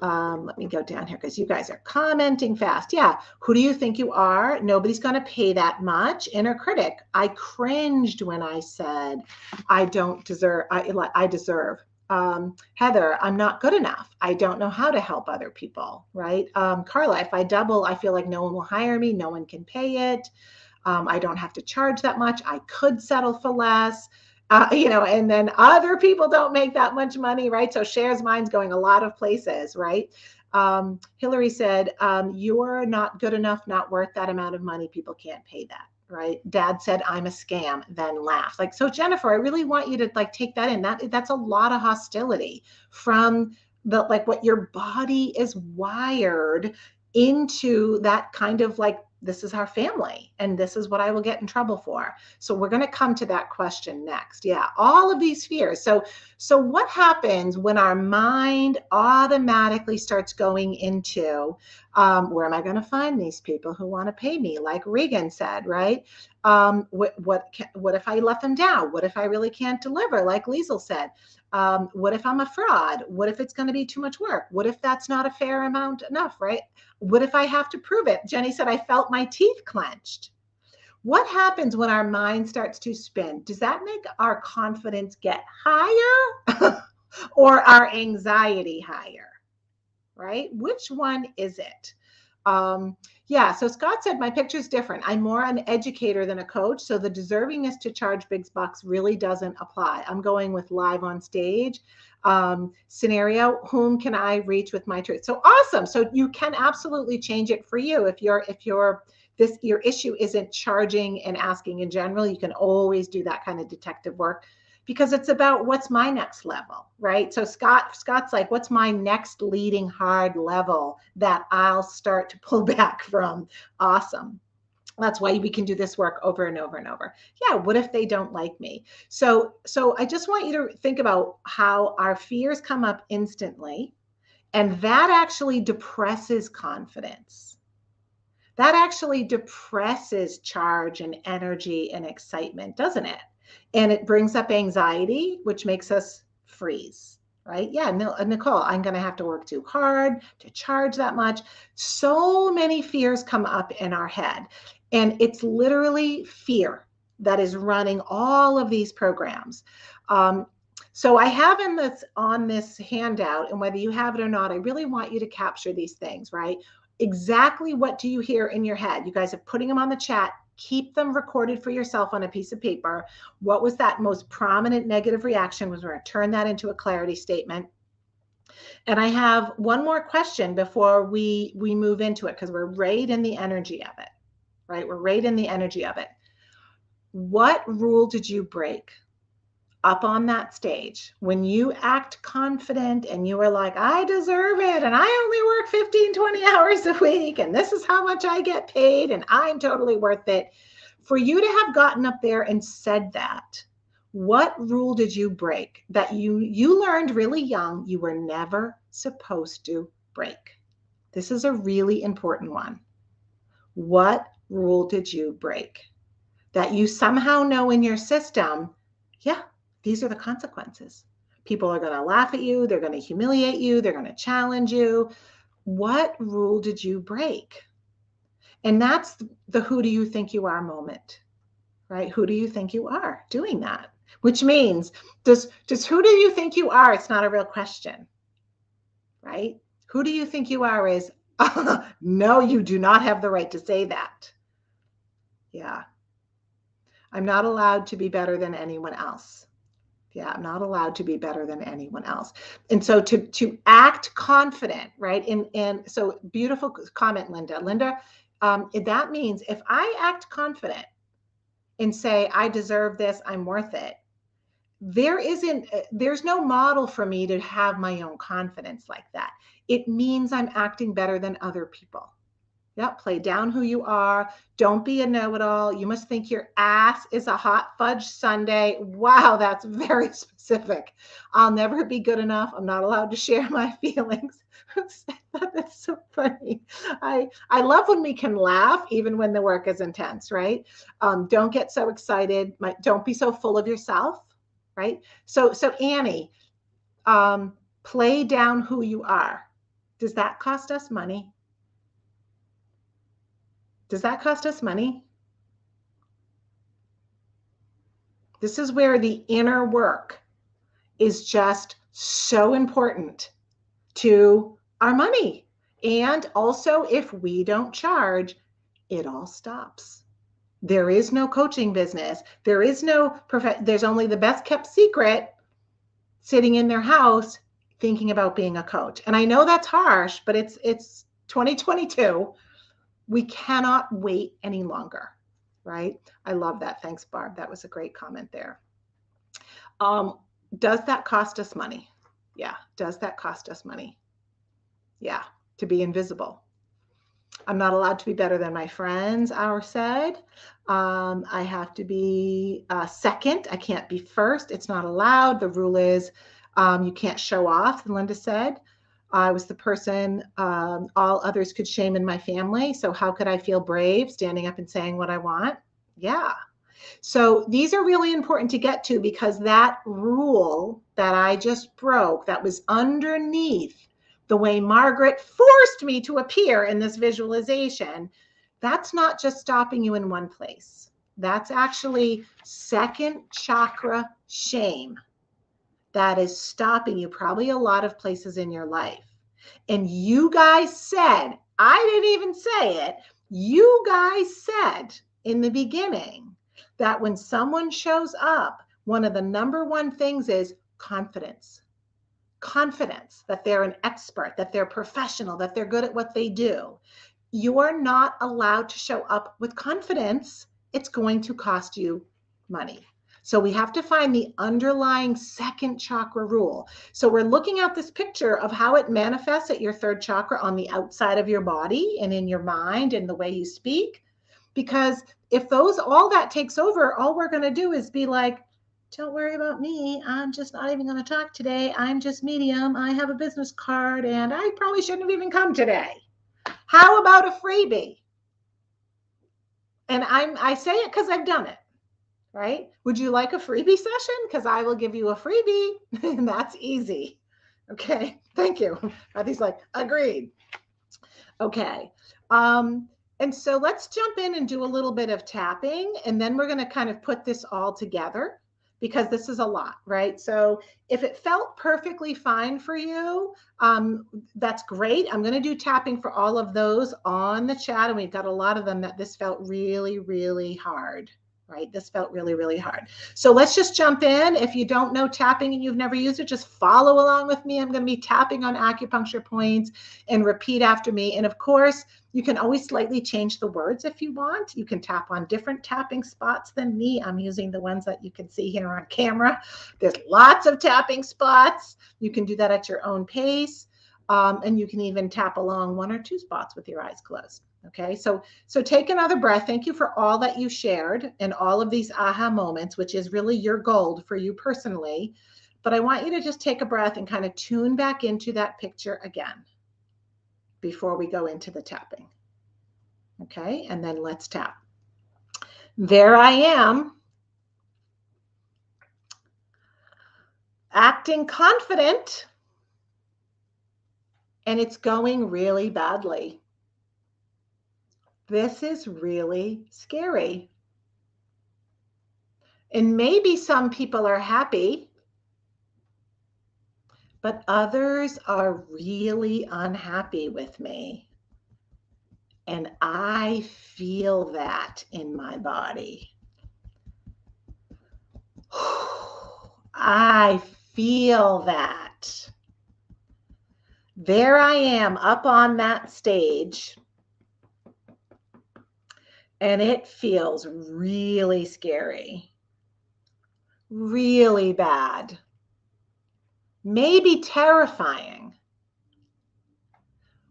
Let me go down here because you guys are commenting fast. Yeah. Who do you think you are? Nobody's going to pay that much. Inner critic. I cringed when I said, I don't deserve, I deserve. Heather, I'm not good enough. I don't know how to help other people, right? Carla, if I double, I feel like no one will hire me. No one can pay it. I don't have to charge that much. I could settle for less. And then other people don't make that much money, right? So shares mine's going a lot of places, right? Hillary said, you're not good enough, not worth that amount of money. People can't pay that, right? Dad said, I'm a scam, then laughed. Like, so Jennifer, I really want you to like take that in. That's a lot of hostility from the, like, what your body is wired into, that kind of like, this is our family and this is what I will get in trouble for. So we're going to come to that question next. Yeah, all of these fears. So what happens when our mind automatically starts going into, where am I going to find these people who want to pay me? Like Regan said, right? What if I let them down? What if I really can't deliver? Like Liesl said, what if I'm a fraud? What if it's going to be too much work? What if that's not a fair amount enough, right? What if I have to prove it? Jenny said, I felt my teeth clenched. What happens when our mind starts to spin? Does that make our confidence get higher or our anxiety higher, right? Which one is it? Yeah. So Scott said, my picture's different. I'm more an educator than a coach. So the deservingness to charge big bucks really doesn't apply. I'm going with live on stage scenario. Whom can I reach with my truth? So awesome. So you can absolutely change it for you. If your issue isn't charging and asking in general, you can always do that kind of detective work, because it's about what's my next level, right? So Scott's like, what's my next leading hard level that I'll start to pull back from? Awesome. That's why we can do this work over and over and over. Yeah, what if they don't like me? So I just want you to think about how our fears come up instantly, and that actually depresses confidence. That actually depresses charge and energy and excitement, doesn't it? And it brings up anxiety, which makes us freeze, right? Yeah, Nicole, I'm going to have to work too hard to charge that much. So many fears come up in our head, and it's literally fear that is running all of these programs. So I have on this handout, and whether you have it or not, I really want you to capture these things, right? Exactly what do you hear in your head? You guys are putting them on the chat. Keep them recorded for yourself on a piece of paper. What was that most prominent negative reaction? We're going to turn that into a clarity statement. And I have one more question before we move into it, because we're right in the energy of it, right? We're right in the energy of it. What rule did you break up on that stage when you act confident and you are like, I deserve it, and I only work 15, 20 hours a week, and this is how much I get paid, and I'm totally worth it? For you to have gotten up there and said that, what rule did you break that you learned really young you were never supposed to break? This is a really important one. What rule did you break that you somehow know in your system, yeah, these are the consequences. People are going to laugh at you. They're going to humiliate you. They're going to challenge you. What rule did you break? And that's the who do you think you are moment, right? Who do you think you are doing that? Which means, does who do you think you are? It's not a real question, right? Who do you think you are is, no, you do not have the right to say that. Yeah. I'm not allowed to be better than anyone else. Yeah, I'm not allowed to be better than anyone else. And so to act confident, right? And so beautiful comment, Linda. Linda, that means if I act confident and say, I deserve this, I'm worth it, there's no model for me to have my own confidence like that. It means I'm acting better than other people. Yep, play down who you are. Don't be a know-it-all. You must think your ass is a hot fudge sundae. Wow, that's very specific. I'll never be good enough. I'm not allowed to share my feelings. That's so funny. I love when we can laugh even when the work is intense, right? Don't get so excited. Don't be so full of yourself, right? So Annie, play down who you are. Does that cost us money? Does that cost us money? This is where the inner work is just so important to our money. And also, if we don't charge, it all stops. There is no coaching business. There is no there's only the best kept secret sitting in their house thinking about being a coach. And I know that's harsh, but it's 2022. We cannot wait any longer, right? I love that. Thanks, Barb. That was a great comment there. Does that cost us money? Yeah. Does that cost us money? Yeah. To be invisible. I'm not allowed to be better than my friends, Our said. I have to be second. I can't be first. It's not allowed. The rule is you can't show off, Linda said. I was the person all others could shame in my family. So how could I feel brave standing up and saying what I want? Yeah. So these are really important to get to, because that rule that I just broke, that was underneath the way Margaret forced me to appear in this visualization, that's not just stopping you in one place. That's actually second chakra shame that is stopping you probably a lot of places in your life. And you guys said, I didn't even say it, You guys said in the beginning that when someone shows up, one of the number one things is confidence. Confidence that they're an expert, that they're professional, that they're good at what they do. You are not allowed to show up with confidence. It's going to cost you money. So we have to find the underlying second chakra rule. So we're looking at this picture of how it manifests at your third chakra on the outside of your body and in your mind and the way you speak. Because if all that takes over, all we're going to do is be like, don't worry about me. I'm just not even going to talk today. I'm just medium. I have a business card and I probably shouldn't have even come today. How about a freebie? And I say it because I've done it, right? Would you like a freebie session? Because I will give you a freebie and that's easy. Okay, thank you. He's like, agreed. Okay. And so let's jump in and do a little bit of tapping, and then we're going to kind of put this all together because this is a lot, right? So if it felt perfectly fine for you, that's great. I'm going to do tapping for all of those on the chat, and we've got a lot of them that this felt really, really hard, right? This felt really, really hard. So let's just jump in. If you don't know tapping and you've never used it, just follow along with me. I'm going to be tapping on acupuncture points and repeat after me. And of course, you can always slightly change the words if you want. You can tap on different tapping spots than me. I'm using the ones that you can see here on camera. There's lots of tapping spots. You can do that at your own pace. And you can even tap along one or two spots with your eyes closed. Okay, so take another breath. Thank you for all that you shared and all of these aha moments, which is really your gold for you personally. But I want you to just take a breath and kind of tune back into that picture again before we go into the tapping. Okay, and then let's tap. There I am, acting confident, and it's going really badly. This is really scary. And maybe some people are happy, but others are really unhappy with me. And I feel that in my body. I feel that. There I am up on that stage. And it feels really scary, really bad, maybe terrifying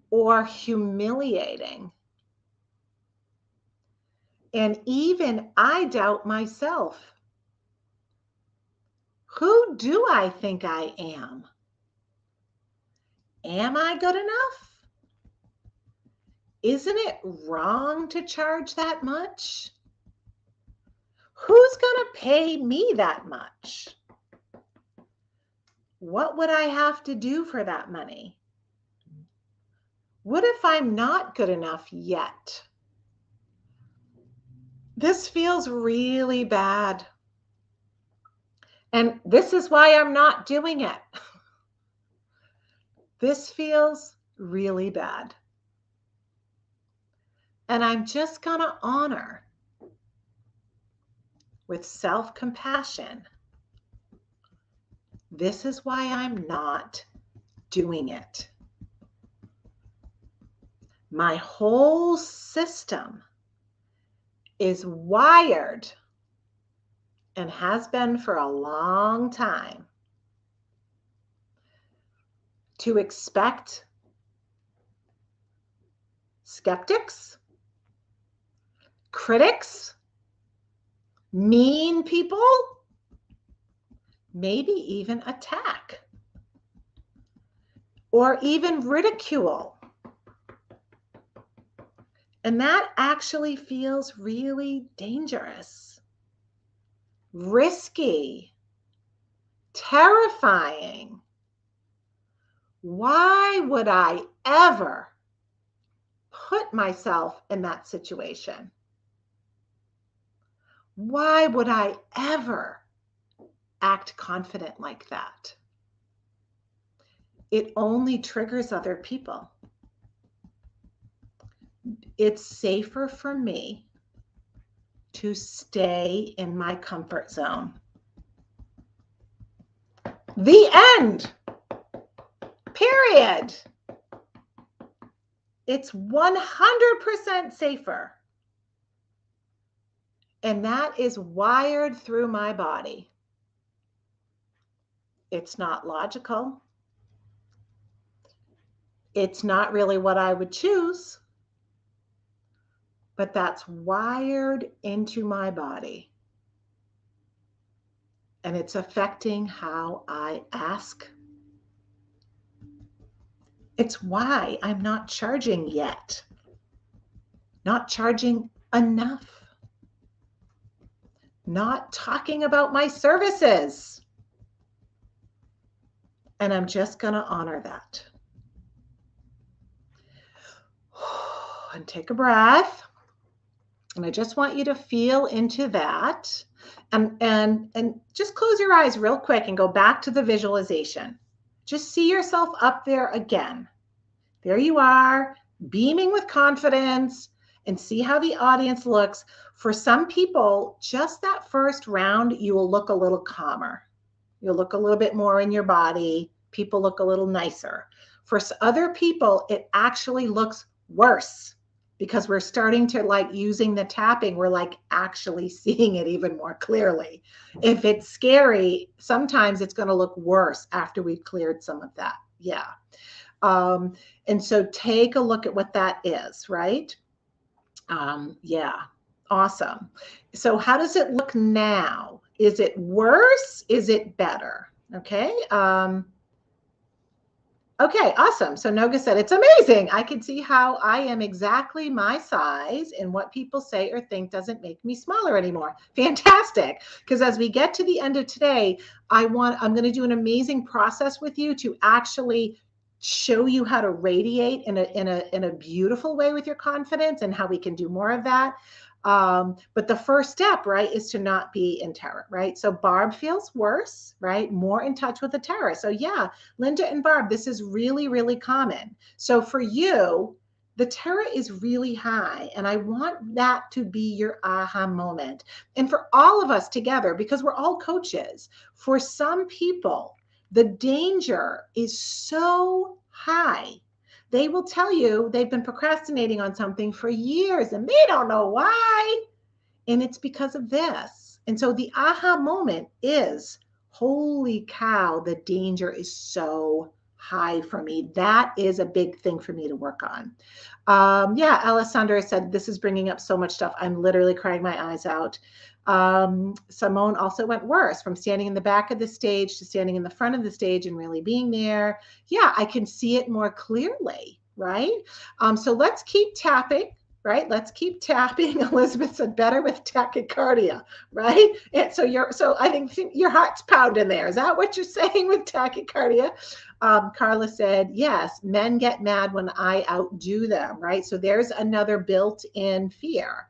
or humiliating. And even I doubt myself. Who do I think I am? Am I good enough? Isn't it wrong to charge that much? Who's going to pay me that much? What would I have to do for that money? What if I'm not good enough yet? This feels really bad. And this is why I'm not doing it. This feels really bad. And I'm just going to honor with self-compassion. This is why I'm not doing it. My whole system is wired and has been for a long time to expect skeptics, critics, mean people, maybe even attack or even ridicule. And that actually feels really dangerous, risky, terrifying. Why would I ever put myself in that situation? Why would I ever act confident like that? It only triggers other people. it's safer for me to stay in my comfort zone. The end. Period. It's 100% safer. And that is wired through my body. It's not logical. It's not really what I would choose, but that's wired into my body. And it's affecting how I ask. It's why I'm not charging yet, not charging enough, not talking about my services. And I'm just going to honor that. And take a breath. And I just want you to feel into that. And just close your eyes real quick and go back to the visualization. Just see yourself up there again. There you are, beaming with confidence, and see how the audience looks. For some people, just that first round, you will look a little calmer. You'll look a little bit more in your body. People look a little nicer. For other people, it actually looks worse because we're starting to like using the tapping. We're like actually seeing it even more clearly. If it's scary, sometimes it's going to look worse after we've cleared some of that. Yeah. And so take a look at what that is, right? Yeah. Awesome. So how does it look now? Is it worse? Is it better? Okay. Okay, awesome. So Noga said, it's amazing. I can see how I am exactly my size, and what people say or think doesn't make me smaller anymore. Fantastic. Because as we get to the end of today, I'm going to do an amazing process with you to actually show you how to radiate in a beautiful way with your confidence, and how we can do more of that. But the first step, right, is to not be in terror, right? So Barb feels worse, right? More in touch with the terror. So yeah, Linda and Barb, this is really, really common. So for you, the terror is really high, and I want that to be your aha moment. And for all of us together, because we're all coaches, for some people, the danger is so high. They will tell you they've been procrastinating on something for years and they don't know why. And it's because of this. And so the aha moment is, holy cow, the danger is so high for me. That is a big thing for me to work on. Yeah, Alessandra said, this is bringing up so much stuff. I'm literally crying my eyes out. Simone also went worse, from standing in the back of the stage to standing in the front of the stage and really being there. Yeah, I can see it more clearly, right? So let's keep tapping, right? Let's keep tapping. Elizabeth said, better with tachycardia, right? And so I think your heart's pounding there. Is that what you're saying with tachycardia? Carla said, yes, men get mad when I outdo them, right? So there's another built-in fear.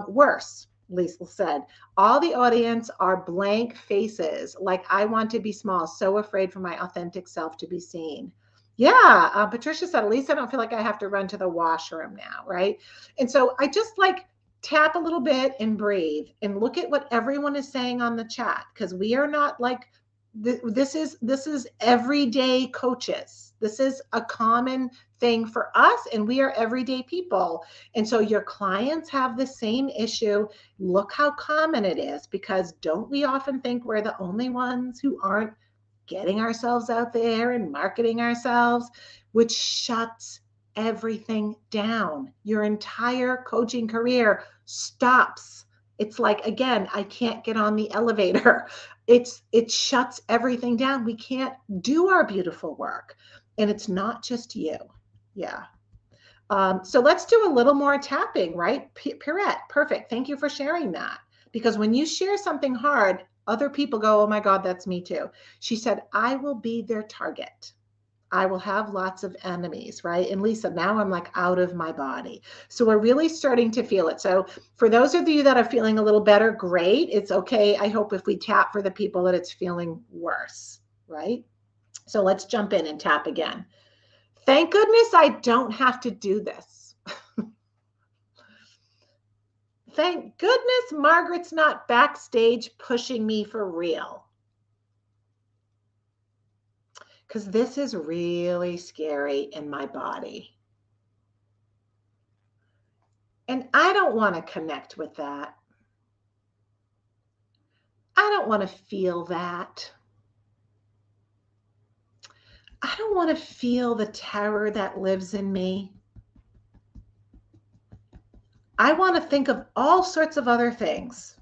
Worse. Lisa said, all the audience are blank faces, like I want to be small, so afraid for my authentic self to be seen. Yeah, Patricia said, at least I don't feel like I have to run to the washroom now, right? And so I just like tap a little bit and breathe and look at what everyone is saying on the chat, because we are not like, this is everyday coaches. This is a common thing for us, and we are everyday people. And so your clients have the same issue. Look how common it is, because don't we often think we're the only ones who aren't getting ourselves out there and marketing ourselves, which shuts everything down. Your entire coaching career stops. It's like, again, I can't get on the elevator. It shuts everything down. We can't do our beautiful work. And it's not just you. Yeah. So let's do a little more tapping, right? Pirette, perfect. Thank you for sharing that. Because when you share something hard, other people go, oh my God, that's me too. She said, I will be their target. I will have lots of enemies, right? And Lisa, now I'm like out of my body. So we're really starting to feel it. So for those of you that are feeling a little better, great. It's okay. I hope if we tap for the people that it's feeling worse, right? So let's jump in and tap again. Thank goodness I don't have to do this. Thank goodness Margaret's not backstage pushing me for real. Because this is really scary in my body. And I don't want to connect with that. I don't want to feel that. I don't want to feel the terror that lives in me. I want to think of all sorts of other things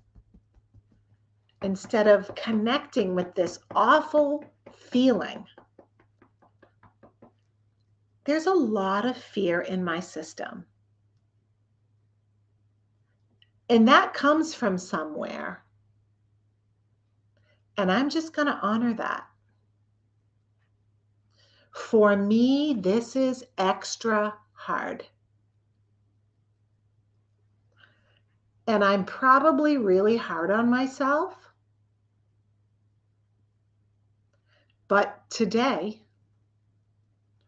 instead of connecting with this awful feeling. There's a lot of fear in my system. And that comes from somewhere. And I'm just going to honor that. For me, this is extra hard. And I'm probably really hard on myself. But today,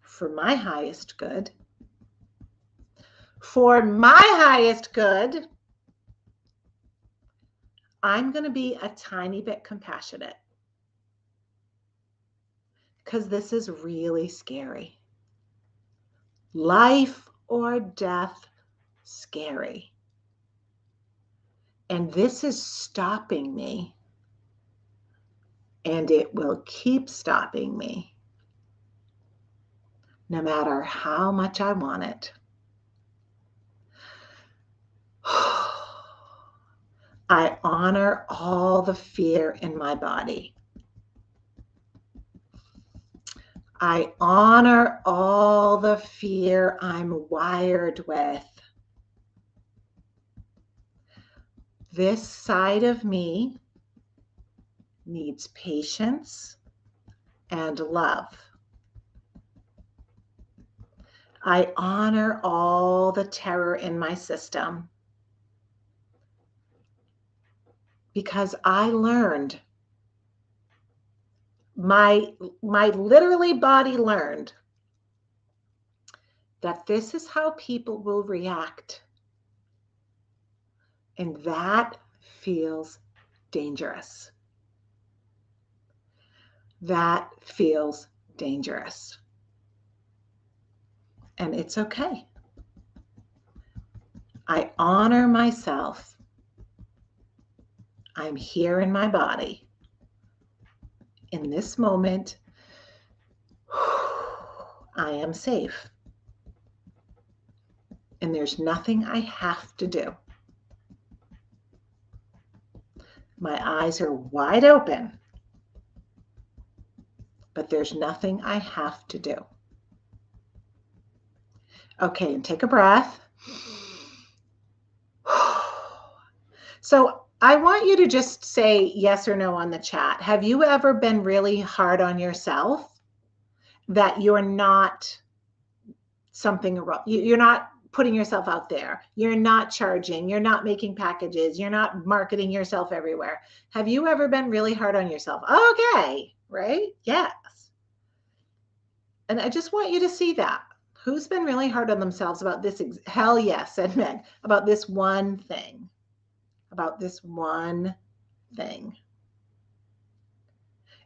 for my highest good, I'm going to be a tiny bit compassionate. Because this is really scary. Life or death scary. And this is stopping me. And it will keep stopping me. No matter how much I want it. I honor all the fear in my body. I honor all the fear I'm wired with. This side of me needs patience and love. I honor all the terror in my system because I learned, my literally body learned that this is how people will react. And that feels dangerous. That feels dangerous. And it's okay. I honor myself. I'm here in my body. In this moment, I am safe. And there's nothing I have to do. My eyes are wide open, but there's nothing I have to do. Okay, and take a breath. So I want you to just say yes or no on the chat. Have you ever been really hard on yourself that you're not something wrong? You're not putting yourself out there. You're not charging. You're not making packages. You're not marketing yourself everywhere. Have you ever been really hard on yourself? Okay, right? Yes. And I just want you to see that. Who's been really hard on themselves about this? Hell yes, said Meg, about this one thing. About this one thing.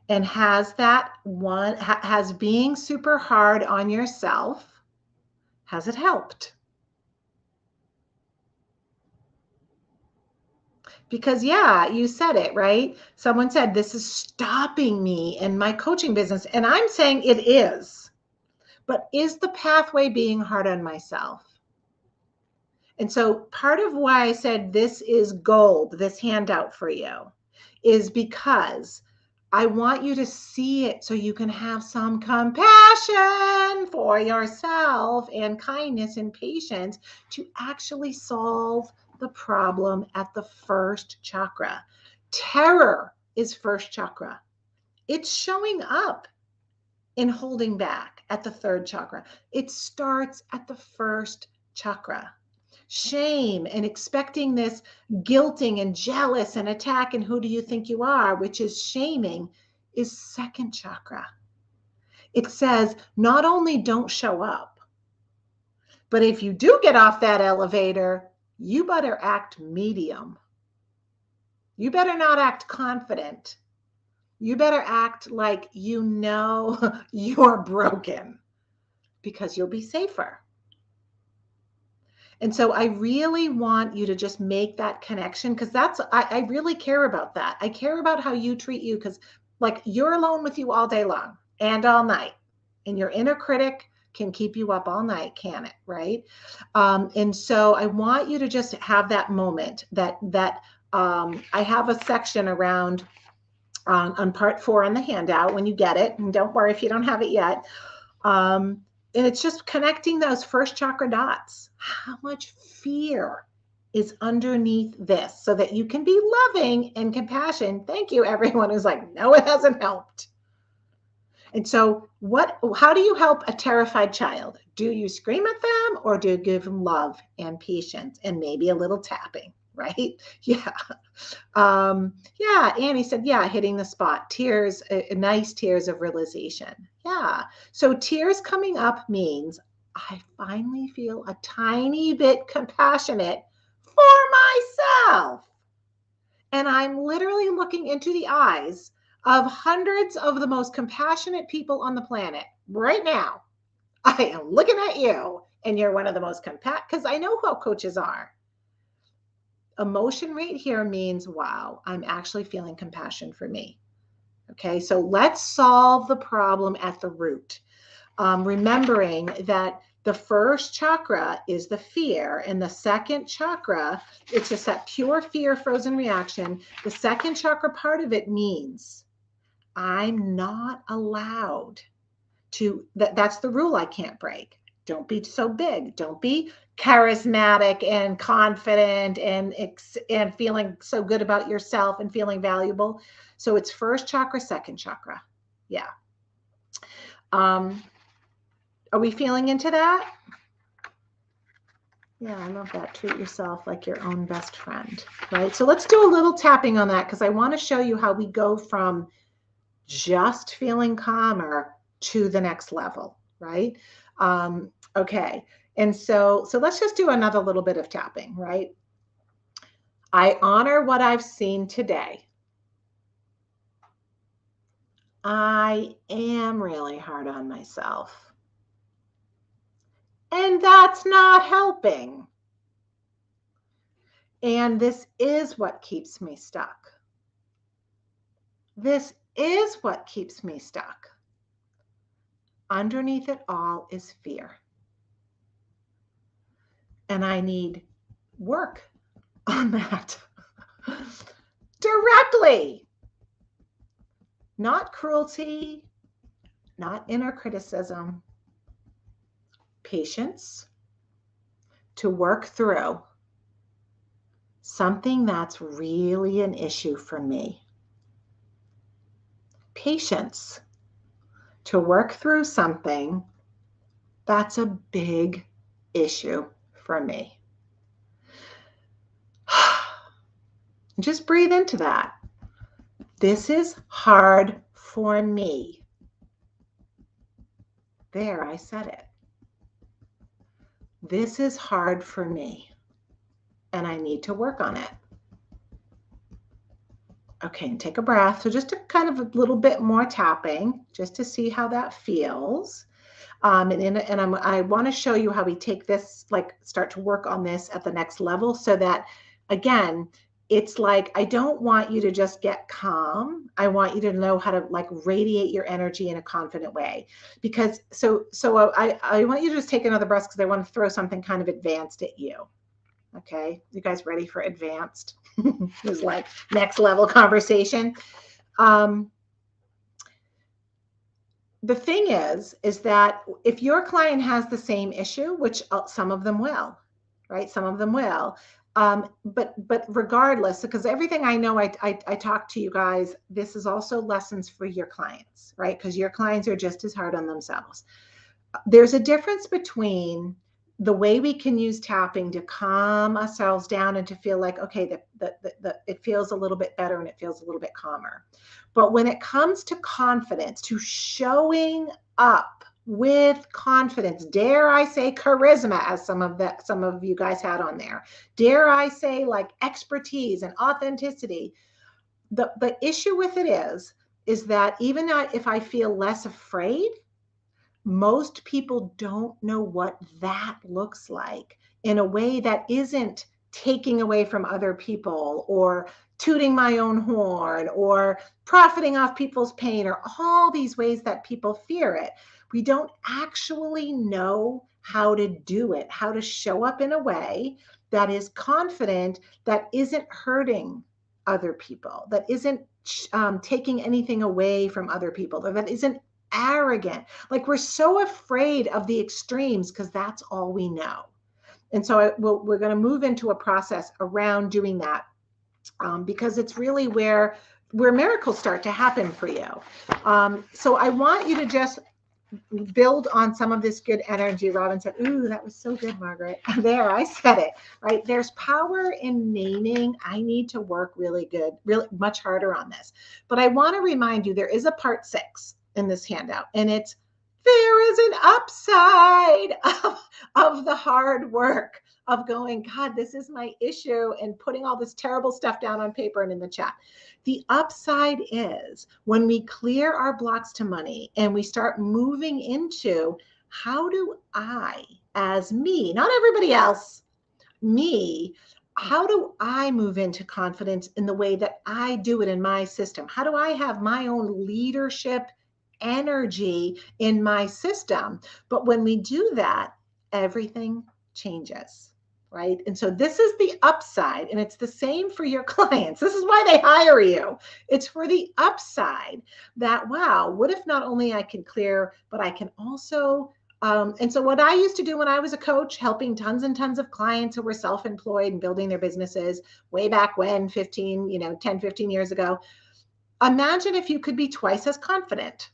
And has being super hard on yourself, has it helped? Because yeah, you said it, right? Someone said, this is stopping me in my coaching business. And I'm saying it is. But is the pathway being hard on myself? And so part of why I said this is gold, this handout for you, is because I want you to see it so you can have some compassion for yourself and kindness and patience to actually solve the problem at the first chakra. Terror is first chakra. It's showing up in holding back at the third chakra. It starts at the first chakra. Shame and expecting this guilting and jealous and attack and who do you think you are, which is shaming, is second chakra. It says not only don't show up, but if you do get off that elevator, you better act medium. You better not act confident. You better act like you know you're broken, because you'll be safer. And so I really want you to just make that connection, because I really care about that. I care about how you treat you, because like you're alone with you all day long and all night, and your inner critic can keep you up all night, can it? Right. And so I want you to just have that moment that I have a section around on part 4 on the handout when you get it. And don't worry if you don't have it yet. And it's just connecting those first chakra dots. How much fear is underneath this, so that you can be loving and compassion. Thank you, everyone who's like, no, it hasn't helped. And so how do you help a terrified child? Do you scream at them, or do you give them love and patience and maybe a little tapping, right? Yeah. Yeah. Annie said, yeah, hitting the spot. Tears, nice tears of realization. Yeah. So tears coming up means I finally feel a tiny bit compassionate for myself. And I'm literally looking into the eyes of hundreds of the most compassionate people on the planet right now. I am looking at you, and you're one of the most because I know how coaches are. Emotion right here means, wow, I'm actually feeling compassion for me. Okay, so let's solve the problem at the root. Remembering that the first chakra is the fear, and the second chakra, it's just that pure fear, frozen reaction. The second chakra part of it means I'm not allowed to, that's the rule I can't break. Don't be so big. Don't be charismatic and confident and feeling so good about yourself and feeling valuable. So it's first chakra, second chakra. Yeah. Are we feeling into that? Yeah, I love that. Treat yourself like your own best friend, right? So let's do a little tapping on that, because I want to show you how we go from just feeling calmer to the next level, right? Okay. And so let's just do another little bit of tapping, right? I honor what I've seen today. I am really hard on myself, and that's not helping. And this is what keeps me stuck. This is what keeps me stuck. Underneath it all is fear. And I need work on that directly. Not cruelty, not inner criticism. Patience to work through something that's really an issue for me. Patience to work through something that's a big issue for me. Just breathe into that. This is hard for me. There, I said it. This is hard for me, and I need to work on it. Okay, and take a breath. So just a kind of a little bit more tapping, just to see how that feels. I want to show you how we take this, like start to work on this at the next level, so that, again, it's like, I don't want you to just get calm. I want you to know how to like radiate your energy in a confident way. Because I want you to just take another breath, because I want to throw something kind of advanced at you. Okay, you guys ready for advanced? It's like next level conversation. The thing is that if your client has the same issue, which some of them will, right? Some of them will. But regardless, because everything I know, I talk to you guys, this is also lessons for your clients, right? Because your clients are just as hard on themselves. There's a difference between the way we can use tapping to calm ourselves down and to feel like, okay, it feels a little bit better and it feels a little bit calmer. But when it comes to confidence, to showing up with confidence. Dare I say charisma, as some of you guys had on there. Dare I say like expertise and authenticity. The issue with it is that even if I feel less afraid, most people don't know what that looks like in a way that isn't taking away from other people or tooting my own horn or profiting off people's pain or all these ways that people fear it. We don't actually know how to do it, how to show up in a way that is confident, that isn't hurting other people, that isn't taking anything away from other people, that isn't arrogant. Like we're so afraid of the extremes because that's all we know. And so we're going to move into a process around doing that because it's really where miracles start to happen for you. So I want you to just build on some of this good energy. Robin said, ooh, that was so good, Margaret. There, I said it, right? There's power in naming. I need to work really much harder on this. But I want to remind you, there is a part 6 in this handout, and it's there is an upside of the hard work of going, God, this is my issue, and putting all this terrible stuff down on paper and in the chat. The upside is when we clear our blocks to money and we start moving into how do I, as me, not everybody else, me, how do I move into confidence in the way that I do it in my system? How do I have my own leadership energy in my system? But when we do that, everything changes, right? And so this is the upside, and it's the same for your clients. This is why they hire you. It's for the upside that, wow, what if not only I can clear, but I can also and so what I used to do when I was a coach, helping tons and tons of clients who were self-employed and building their businesses way back when, 10, 15 years ago. Imagine if you could be twice as confident.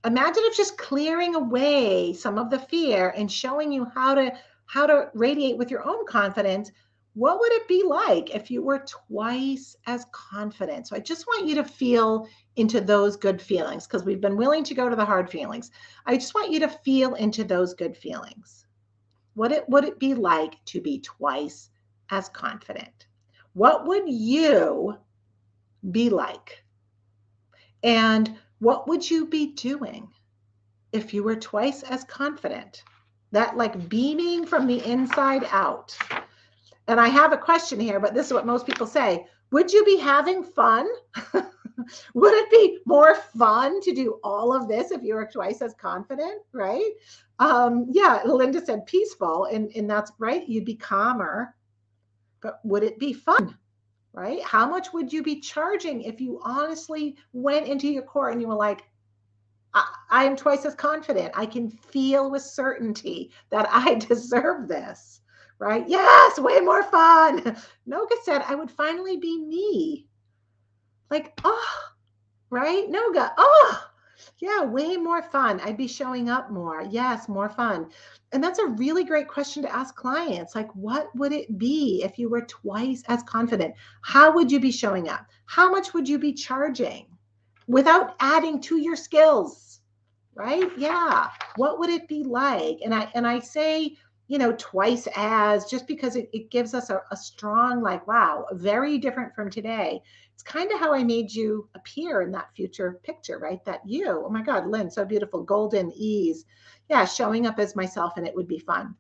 Imagine if just clearing away some of the fear and showing you how to radiate with your own confidence. What would it be like if you were twice as confident? So I just want you to feel into those good feelings, because we've been willing to go to the hard feelings. I just want you to feel into those good feelings. What would it be like to be twice as confident? What would you be like? And what would you be doing if you were twice as confident? That like beaming from the inside out. And I have a question here, but this is what most people say. Would you be having fun? Would it be more fun to do all of this if you were twice as confident, right? Yeah, Linda said peaceful, and that's right. You'd be calmer, but would it be fun, right? How much would you be charging if you honestly went into your core and you were like, I am twice as confident. I can feel with certainty that I deserve this, right? Yes, way more fun. Noga said, I would finally be me. Like, oh, right? Noga, oh, yeah, way more fun. I'd be showing up more. Yes, more fun. And that's a really great question to ask clients. Like, what would it be if you were twice as confident? How would you be showing up? How much would you be charging without adding to your skills? Right? Yeah. What would it be like? And I say, twice as, just because it gives us a strong, like, wow, very different from today. It's kind of how I made you appear in that future picture, right? That you, oh my God, Lynn, so beautiful, golden ease. Yeah, showing up as myself, and it would be fun.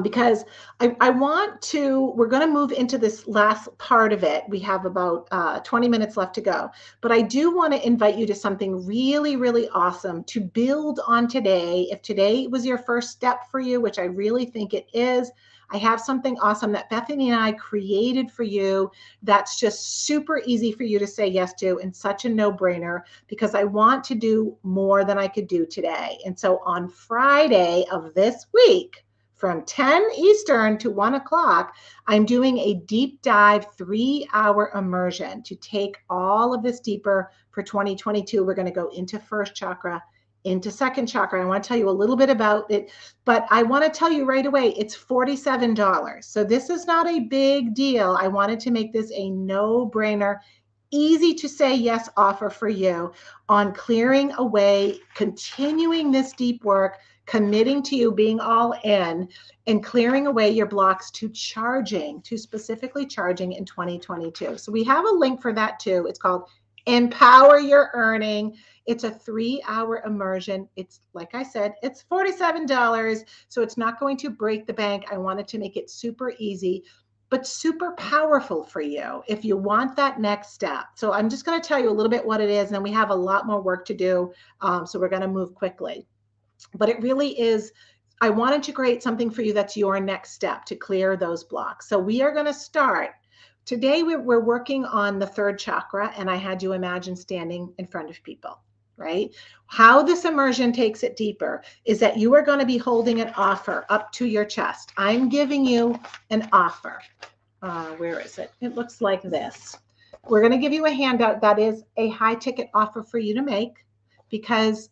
Because I want to, we're going to move into this last part of it. We have about 20 minutes left to go, but I do want to invite you to something really, really awesome to build on today. If today was your first step for you, which I really think it is, I have something awesome that Bethany and I created for you that's just super easy for you to say yes to, and such a no-brainer, because I want to do more than I could do today. And so on Friday of this week, from 10 Eastern to 1 o'clock, I'm doing a deep dive 3-hour immersion to take all of this deeper for 2022. We're going to go into first chakra, into second chakra. I want to tell you a little bit about it, but I want to tell you right away, it's $47. So this is not a big deal. I wanted to make this a no-brainer, easy to say yes offer for you on clearing away, continuing this deep work, committing to you being all in, and clearing away your blocks to charging, to specifically charging in 2022. So we have a link for that too. It's called Empower Your Earning. It's a 3-hour immersion. It's, like I said, it's $47. So it's not going to break the bank. I wanted to make it super easy, but super powerful for you if you want that next step. So I'm just going to tell you a little bit what it is, and then we have a lot more work to do. So we're going to move quickly. But it really is, I wanted to create something for you that's your next step to clear those blocks. So we are going to start. Today we're working on the third chakra, and I had you imagine standing in front of people, right? How this immersion takes it deeper is that you are going to be holding an offer up to your chest. I'm giving you an offer. Where is it? It looks like this. We're going to give you a handout that is a high ticket offer for you to make, because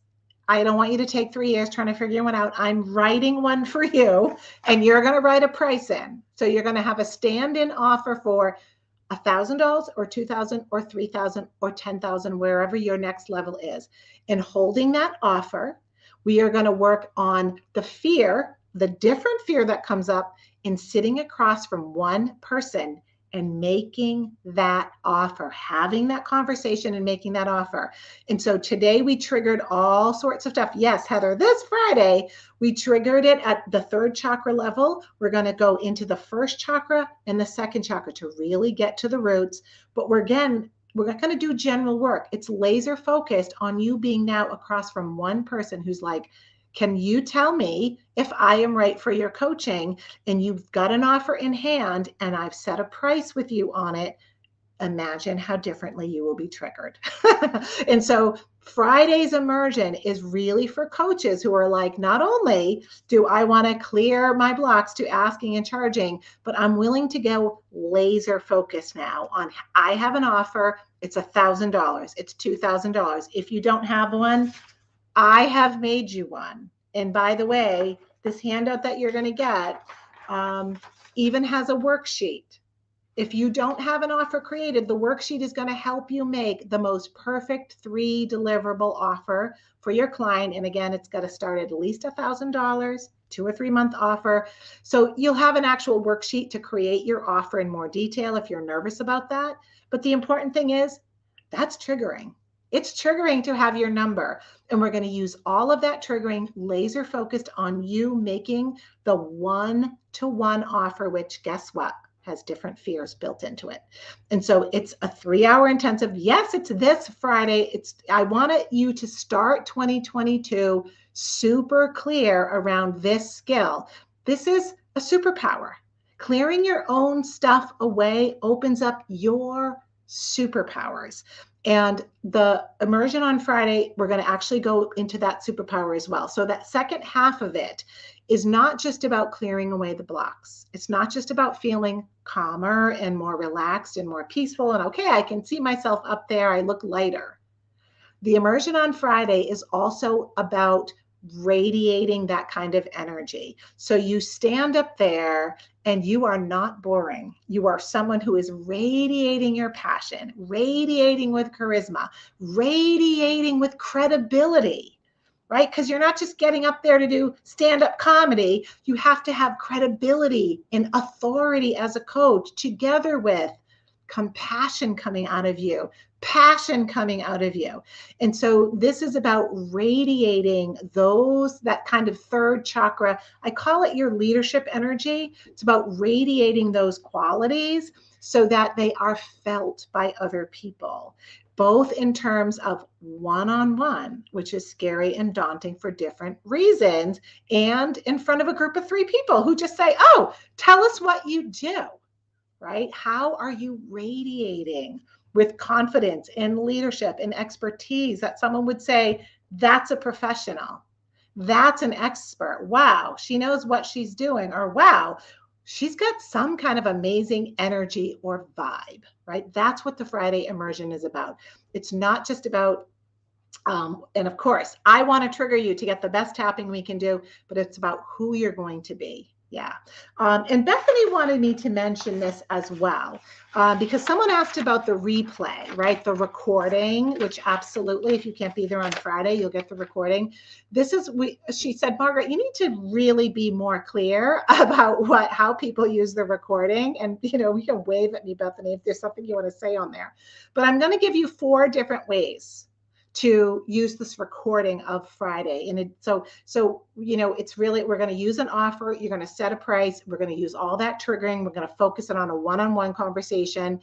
I don't want you to take 3 years trying to figure one out. I'm writing one for you, and you're going to write a price in. So you're going to have a stand-in offer for $1,000 or $2,000 or $3,000 or $10,000, wherever your next level is. And holding that offer, we are going to work on the fear, the different fear that comes up in sitting across from one person and making that offer, having that conversation and making that offer. And so today we triggered all sorts of stuff. Yes, Heather, this Friday, we triggered it at the third chakra level. We're going to go into the first chakra and the second chakra to really get to the roots. But we're not going to do general work. It's laser focused on you being now across from one person who's like, can you tell me if I am right for your coaching? And you've got an offer in hand and I've set a price with you on it. Imagine how differently you will be triggered. And so Friday's immersion is really for coaches who are like, not only do I want to clear my blocks to asking and charging, but I'm willing to go laser focused now on, I have an offer. It's $1,000. It's $2,000. If you don't have one, I have made you one. And by the way, this handout that you're going to get even has a worksheet. If you don't have an offer created, the worksheet is going to help you make the most perfect 3 deliverable offer for your client. And again, it's got to start at least $1,000, 2 or 3 month offer. So you'll have an actual worksheet to create your offer in more detail if you're nervous about that. But the important thing is that's triggering. It's triggering to have your number. And we're going to use all of that triggering laser focused on you making the 1-to-1 offer, which guess what? Has different fears built into it. And so it's a 3-hour intensive. Yes, it's this Friday. I wanted you to start 2022 super clear around this skill. This is a superpower. Clearing your own stuff away opens up your superpowers. And the immersion on Friday, we're going to actually go into that superpower as well. So that second half of it is not just about clearing away the blocks. It's not just about feeling calmer and more relaxed and more peaceful and okay, I can see myself up there, I look lighter. The immersion on Friday is also about radiating that kind of energy. So you stand up there and you are not boring. You are someone who is radiating your passion, radiating with charisma, radiating with credibility, right? Because you're not just getting up there to do stand-up comedy. You have to have credibility and authority as a coach together with compassion coming out of you, passion coming out of you. And so this is about radiating that kind of third chakra. I call it your leadership energy. It's about radiating those qualities so that they are felt by other people, both in terms of one-on-one, which is scary and daunting for different reasons, and in front of a group of 3 people who just say, oh, tell us what you do, right? How are you radiating with confidence and leadership and expertise that someone would say, that's a professional, that's an expert, wow, she knows what she's doing, or wow, she's got some kind of amazing energy or vibe, right? That's what the Friday immersion is about. It's not just about, and of course, I want to trigger you to get the best tapping we can do, but it's about who you're going to be. Yeah. And Bethany wanted me to mention this as well, because someone asked about the replay, right? The recording, which absolutely, if you can't be there on Friday, you'll get the recording. She said, Margaret, you need to really be more clear about how people use the recording. And, you can wave at me, Bethany, if there's something you want to say on there. But I'm going to give you 4 different ways to use this recording of Friday. And it's really, we're going to use an offer. You're going to set a price. We're going to use all that triggering. We're going to focus it on a one-on-one conversation,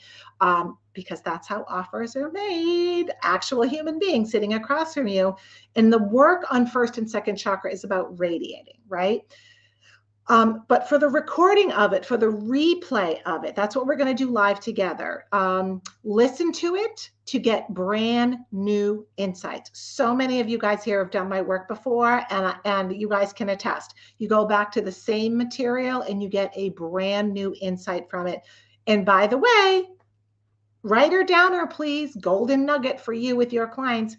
because that's how offers are made. Actual human beings sitting across from you. And the work on first and second chakra is about radiating, right? But for the recording of it, for the replay of it, that's what we're going to do live together. Listen to it to get brand new insights. So many of you guys here have done my work before, and you guys can attest. You go back to the same material and you get a brand new insight from it. And by the way, writer downer, please, golden nugget for you with your clients.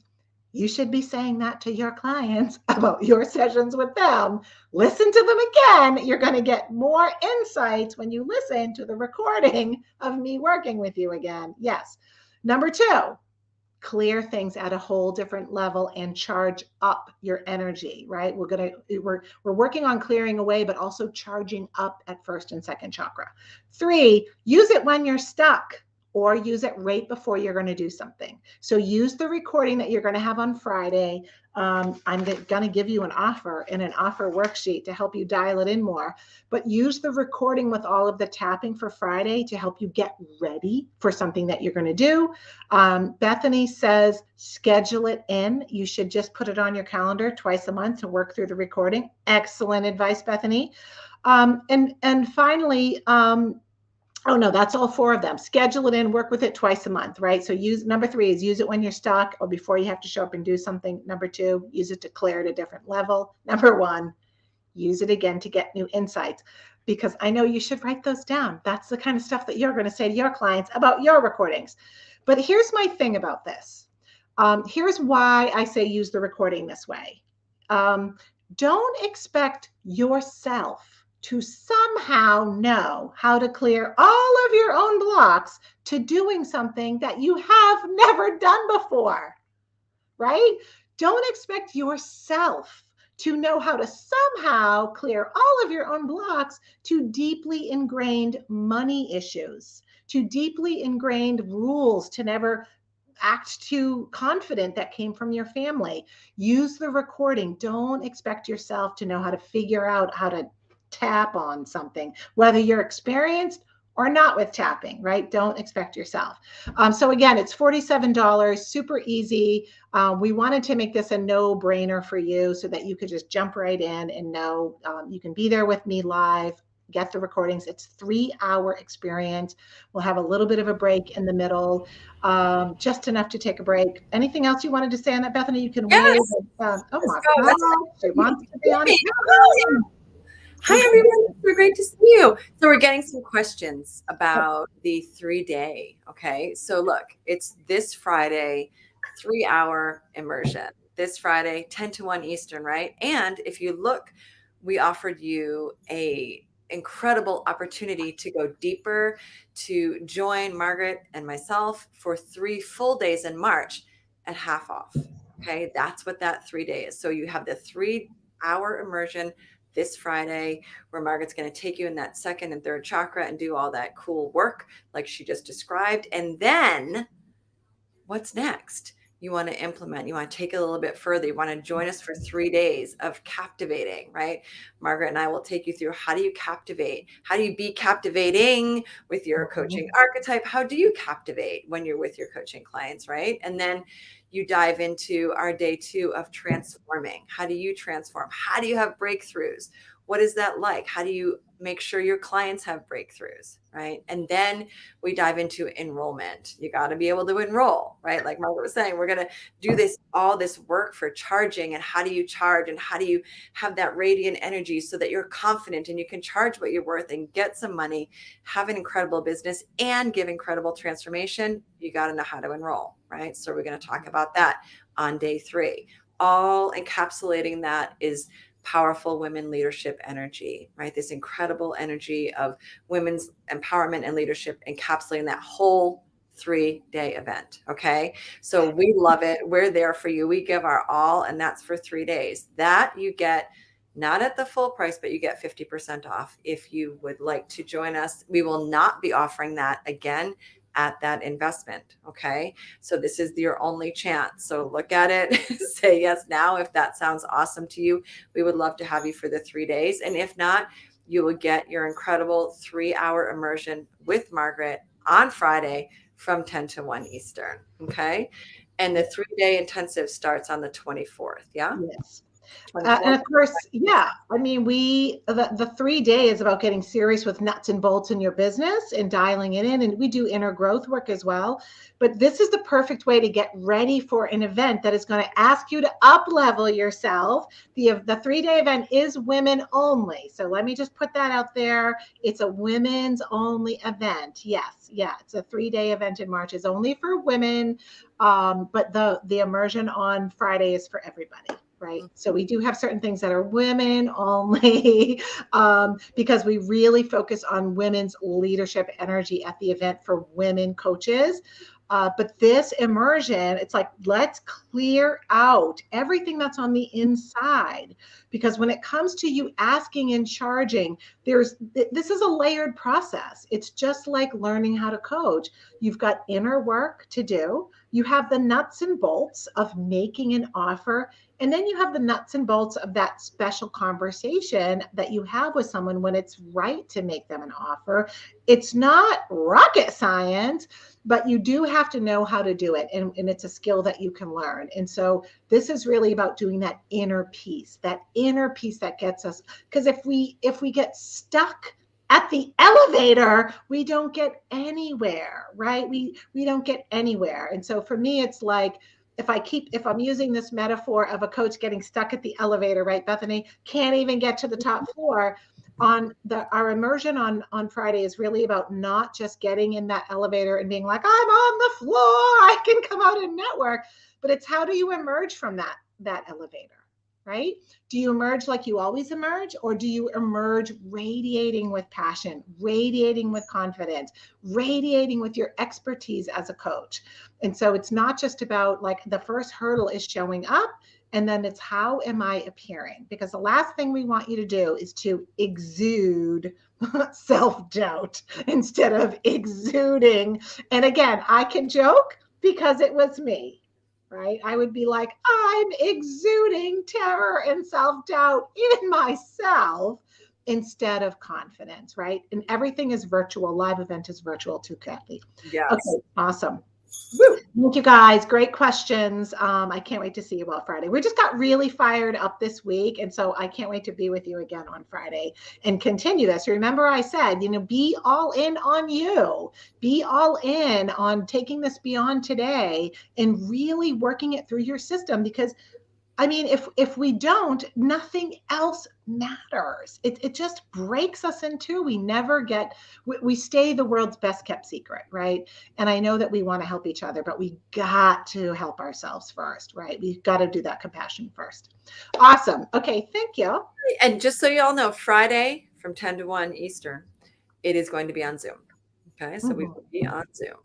You should be saying that to your clients about your sessions with them. Listen to them again. You're going to get more insights when you listen to the recording of me working with you again. Yes. Number 2, clear things at a whole different level and charge up your energy, right? We're working on clearing away, but also charging up at first and second chakra. 3, use it when you're stuck, or use it right before you're going to do something. So use the recording that you're going to have on Friday. I'm going to give you an offer and an offer worksheet to help you dial it in more, but use the recording with all of the tapping for Friday to help you get ready for something that you're going to do. Bethany says, schedule it in. You should just put it on your calendar twice a month to work through the recording. Excellent advice, Bethany. And finally, oh no, that's all 4 of them. Schedule it in, work with it twice a month, right? So number 3 is use it when you're stuck or before you have to show up and do something. Number 2, use it to clear at a different level. Number 1, use it again to get new insights, because I know you should write those down. That's the kind of stuff that you're going to say to your clients about your recordings. But here's my thing about this. Here's why I say use the recording this way. Don't expect yourself to somehow know how to clear all of your own blocks to doing something that you have never done before, right? Don't expect yourself to know how to somehow clear all of your own blocks to deeply ingrained money issues, to deeply ingrained rules to never act too confident that came from your family. Use the recording. Don't expect yourself to know how to figure out how to tap on something, whether you're experienced or not with tapping, right? Don't expect yourself. So again, it's $47, super easy. We wanted to make this a no-brainer for you so that you could just jump right in and know you can be there with me live, get the recordings. It's 3-hour experience. We'll have a little bit of a break in the middle, just enough to take a break. Anything else you wanted to say on that, Bethany? You can wave. Oh my God, she wants to be on it. Hi, everyone. It's so great to see you. So we're getting some questions about the 3-day. Okay. So look, it's this Friday, 3-hour immersion. This Friday, 10 to 1 Eastern, right? And if you look, we offered you a incredible opportunity to go deeper, to join Margaret and myself for 3 full days in March at half off. Okay. That's what that 3-day is. So you have the 3-hour immersion this Friday, where Margaret's going to take you in that second and third chakra and do all that cool work like she just described. And then what's next? You want to implement, you want to take it a little bit further. You want to join us for 3 days of captivating, right? Margaret and I will take you through, how do you captivate? How do you be captivating with your coaching archetype? How do you captivate when you're with your coaching clients, right? And then you dive into our day 2 of transforming. How do you transform? How do you have breakthroughs? What is that like? How do you make sure your clients have breakthroughs, right? And then we dive into enrollment. You got to be able to enroll, right? Like Margaret was saying, we're going to do all this work for charging, and how do you charge, and how do you have that radiant energy so that you're confident and you can charge what you're worth and get some money, have an incredible business, and give incredible transformation. You got to know how to enroll, right? So we're going to talk about that on day 3. all encapsulating that is powerful women leadership energy, right? This incredible energy of women's empowerment and leadership, encapsulating that whole 3-day event. Okay. So we love it. We're there for you. We give our all, and that's for 3 days. That you get not at the full price, but you get 50% off if you would like to join us. We will not be offering that again at that investment. Okay. So this is your only chance. So look at it, say yes now. If that sounds awesome to you, we would love to have you for the 3 days. And if not, you will get your incredible 3-hour immersion with Margaret on Friday from 10 to 1 Eastern. Okay. And the 3-day intensive starts on the 24th. Yeah. Yes. And of course, yeah, I mean, the 3-day is about getting serious with nuts and bolts in your business and dialing it in. And we do inner growth work as well. But this is the perfect way to get ready for an event that is going to ask you to up level yourself. The 3-day event is women only. So let me just put that out there. It's a women's only event. Yes. Yeah. It's a 3-day event in March. It's only for women. But the immersion on Friday is for everybody. Right. So we do have certain things that are women only because we really focus on women's leadership energy at the event for women coaches. But this immersion, it's like, let's clear out everything that's on the inside, because when it comes to you asking and charging, this is a layered process. It's just like learning how to coach. You've got inner work to do. You have the nuts and bolts of making an offer. And then you have the nuts and bolts of that special conversation that you have with someone when it's right to make them an offer. It's not rocket science, but you do have to know how to do it. And it's a skill that you can learn. And so this is really about doing that inner piece that gets us. Because if we get stuck at the elevator, we don't get anywhere, right? We don't get anywhere. And so for me, it's like, if I'm using this metaphor of a coach getting stuck at the elevator, right, Bethany, can't even get to the top floor. Our immersion on Friday is really about not just getting in that elevator and being like, I'm on the floor, I can come out and network, but it's how do you emerge from that elevator, right? Do you emerge like you always emerge, or do you emerge radiating with passion, radiating with confidence, radiating with your expertise as a coach? And so it's not just about, like, the first hurdle is showing up, and then it's how am I appearing? Because the last thing we want you to do is to exude self-doubt instead of exuding. And again, I can joke because it was me. Right? I would be like, I'm exuding terror and self-doubt in myself instead of confidence, right? And everything is virtual. Live event is virtual too, Kathy. Yes. Okay, awesome. Woo. Thank you guys. Great questions. I can't wait to see you all Friday. We just got really fired up this week. And so I can't wait to be with you again on Friday and continue this. Remember, I said, be all in on you. Be all in on taking this beyond today and really working it through your system, because I mean, if we don't, nothing else matters. It just breaks us in two. We stay the world's best kept secret, right? And I know that we want to help each other, but we got to help ourselves first, right? We've got to do that compassion first. Awesome. Okay, thank you. And just so you all know, Friday from 10 to 1 Eastern, it is going to be on Zoom. Okay, so we will be on Zoom.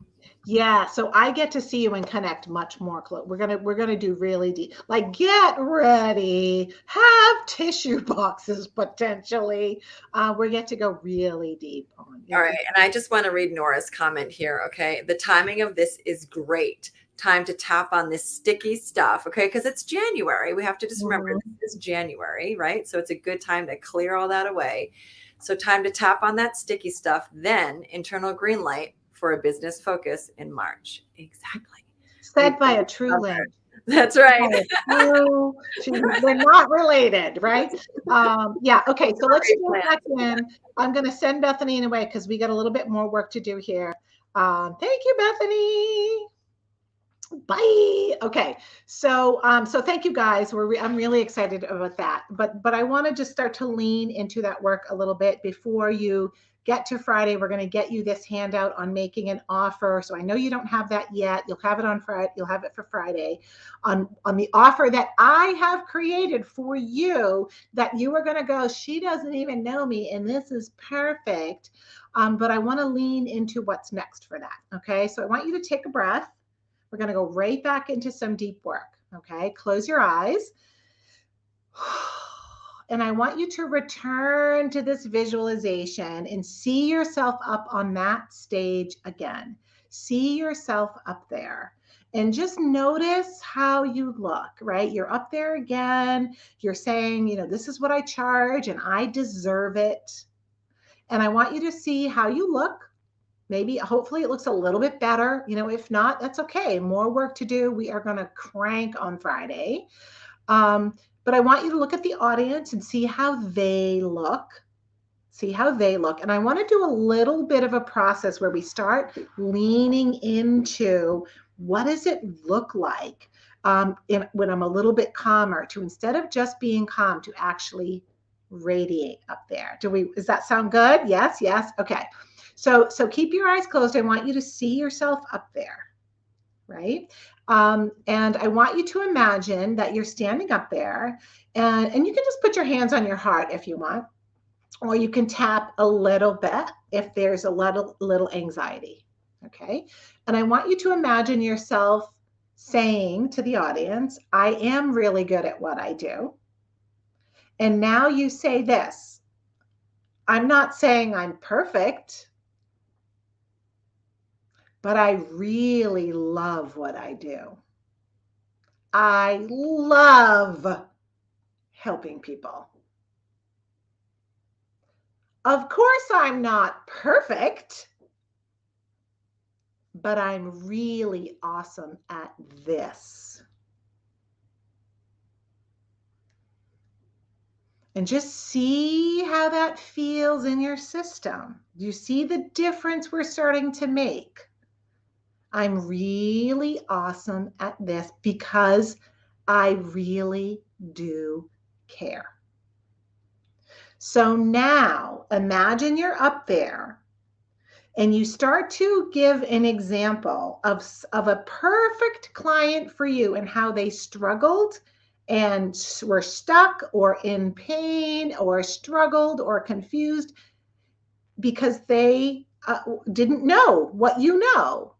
Yeah, so I get to see you and connect much more close. We're gonna do really deep, like, get ready, have tissue boxes potentially. We get to go really deep on. All right, and I just want to read Nora's comment here. Okay, the timing of this is great. Time to tap on this sticky stuff. Okay, because it's January. We have to just remember this is January, right? So it's a good time to clear all that away. So time to tap on that sticky stuff. Then internal green light for a business focus in March. Exactly. Said by a true link. That's right. We're not related, right? Yeah. Okay. So let's go back in. I'm going to send Bethany away because we got a little bit more work to do here. Thank you, Bethany. Bye. Okay. So thank you guys. I'm really excited about that. But I want to just start to lean into that work a little bit before you get to Friday, we're going to get you this handout on making an offer. So I know you don't have that yet. You'll have it on Friday. You'll have it for Friday on the offer that I have created for you, that you are going to go, she doesn't even know me, and this is perfect. But I want to lean into what's next for that. Okay. So I want you to take a breath. We're going to go right back into some deep work. Okay. Close your eyes. And I want you to return to this visualization and see yourself up on that stage again. See yourself up there and just notice how you look, right? You're up there again. You're saying, this is what I charge and I deserve it. And I want you to see how you look. Maybe, hopefully it looks a little bit better. If not, that's okay. More work to do. We are going to crank on Friday. But I want you to look at the audience and see how they look. See how they look. And I want to do a little bit of a process where we start leaning into what does it look like when I'm a little bit calmer, to instead of just being calm, to actually radiate up there. Does that sound good? Yes. Okay. So keep your eyes closed. I want you to see yourself up there, right? And I want you to imagine that you're standing up there, and you can just put your hands on your heart if you want, or you can tap a little bit if there's a little anxiety. Okay. And I want you to imagine yourself saying to the audience, I am really good at what I do. And now you say this, I'm not saying I'm perfect, but I really love what I do. I love helping people. Of course, I'm not perfect, but I'm really awesome at this. And just see how that feels in your system. Do you see the difference we're starting to make? I'm really awesome at this because I really do care. So now imagine you're up there and you start to give an example of a perfect client for you and how they struggled and were stuck or in pain or struggled or confused because they didn't know what you know.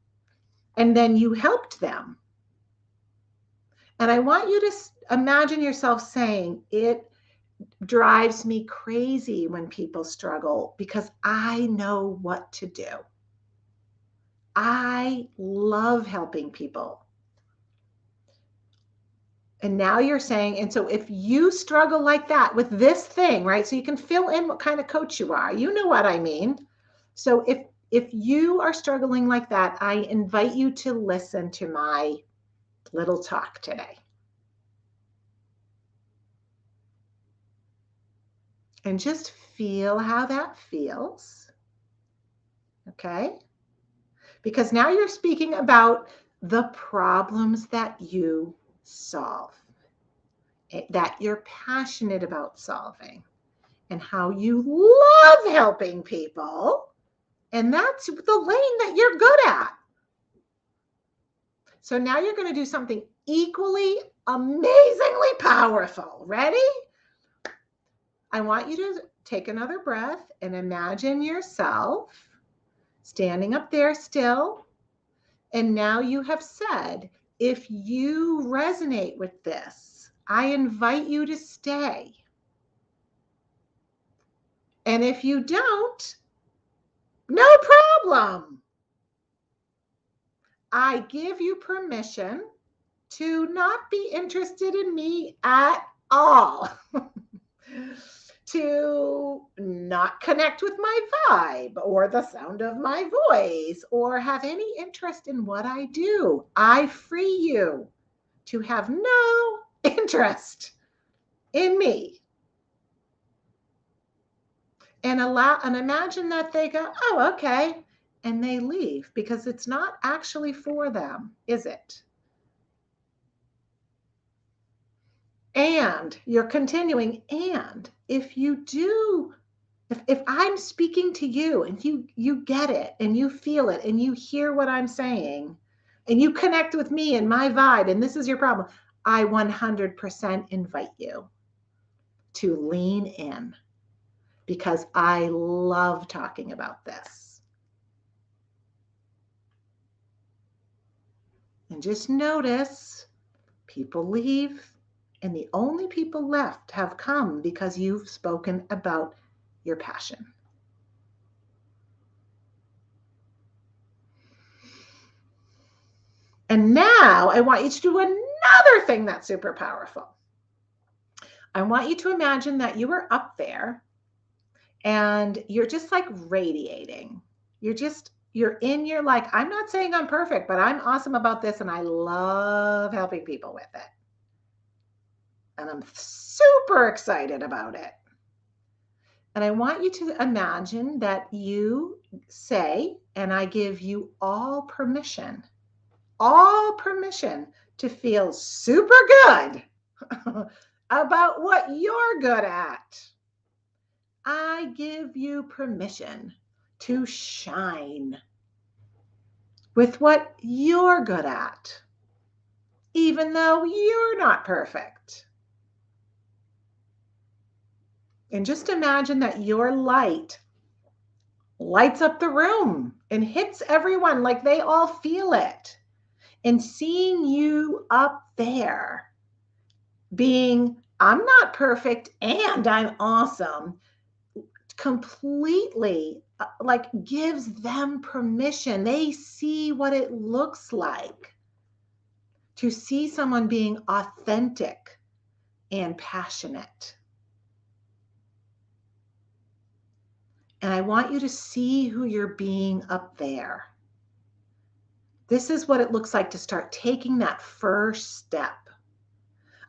And then you helped them. And I want you to imagine yourself saying, it drives me crazy when people struggle because I know what to do. I love helping people. And now you're saying, and so if you struggle like that with this thing, right? So you can fill in what kind of coach you are. You know what I mean? So if you are struggling like that, I invite you to listen to my little talk today. And just feel how that feels. Okay? Because now you're speaking about the problems that you solve, that you're passionate about solving, and how you love helping people. And that's the lane that you're good at. So now you're going to do something equally amazingly powerful. Ready? I want you to take another breath and imagine yourself standing up there still. And now you have said, if you resonate with this, I invite you to stay. And if you don't, no problem. I give you permission to not be interested in me at all. To not connect with my vibe or the sound of my voice or have any interest in what I do. I free you to have no interest in me. And imagine that they go, oh, okay. And they leave because it's not actually for them, is it? And you're continuing. And if you do If I'm speaking to you and you get it and you feel it and you hear what I'm saying and you connect with me and my vibe and this is your problem, I 100% invite you to lean in because I love talking about this. And just notice people leave and the only people left have come because you've spoken about your passion. And now I want you to do another thing that's super powerful. I want you to imagine that you are up there and you're just like radiating. You're like, I'm not saying I'm perfect, but I'm awesome about this and I love helping people with it. And I'm super excited about it. And I want you to imagine that you say, and I give you all permission to feel super good about what you're good at. I give you permission to shine with what you're good at, even though you're not perfect. And just imagine that your light lights up the room and hits everyone like they all feel it. And seeing you up there being, I'm not perfect and I'm awesome, completely like gives them permission. They see what it looks like to see someone being authentic and passionate. And I want you to see who you're being up there. This is what it looks like to start taking that first step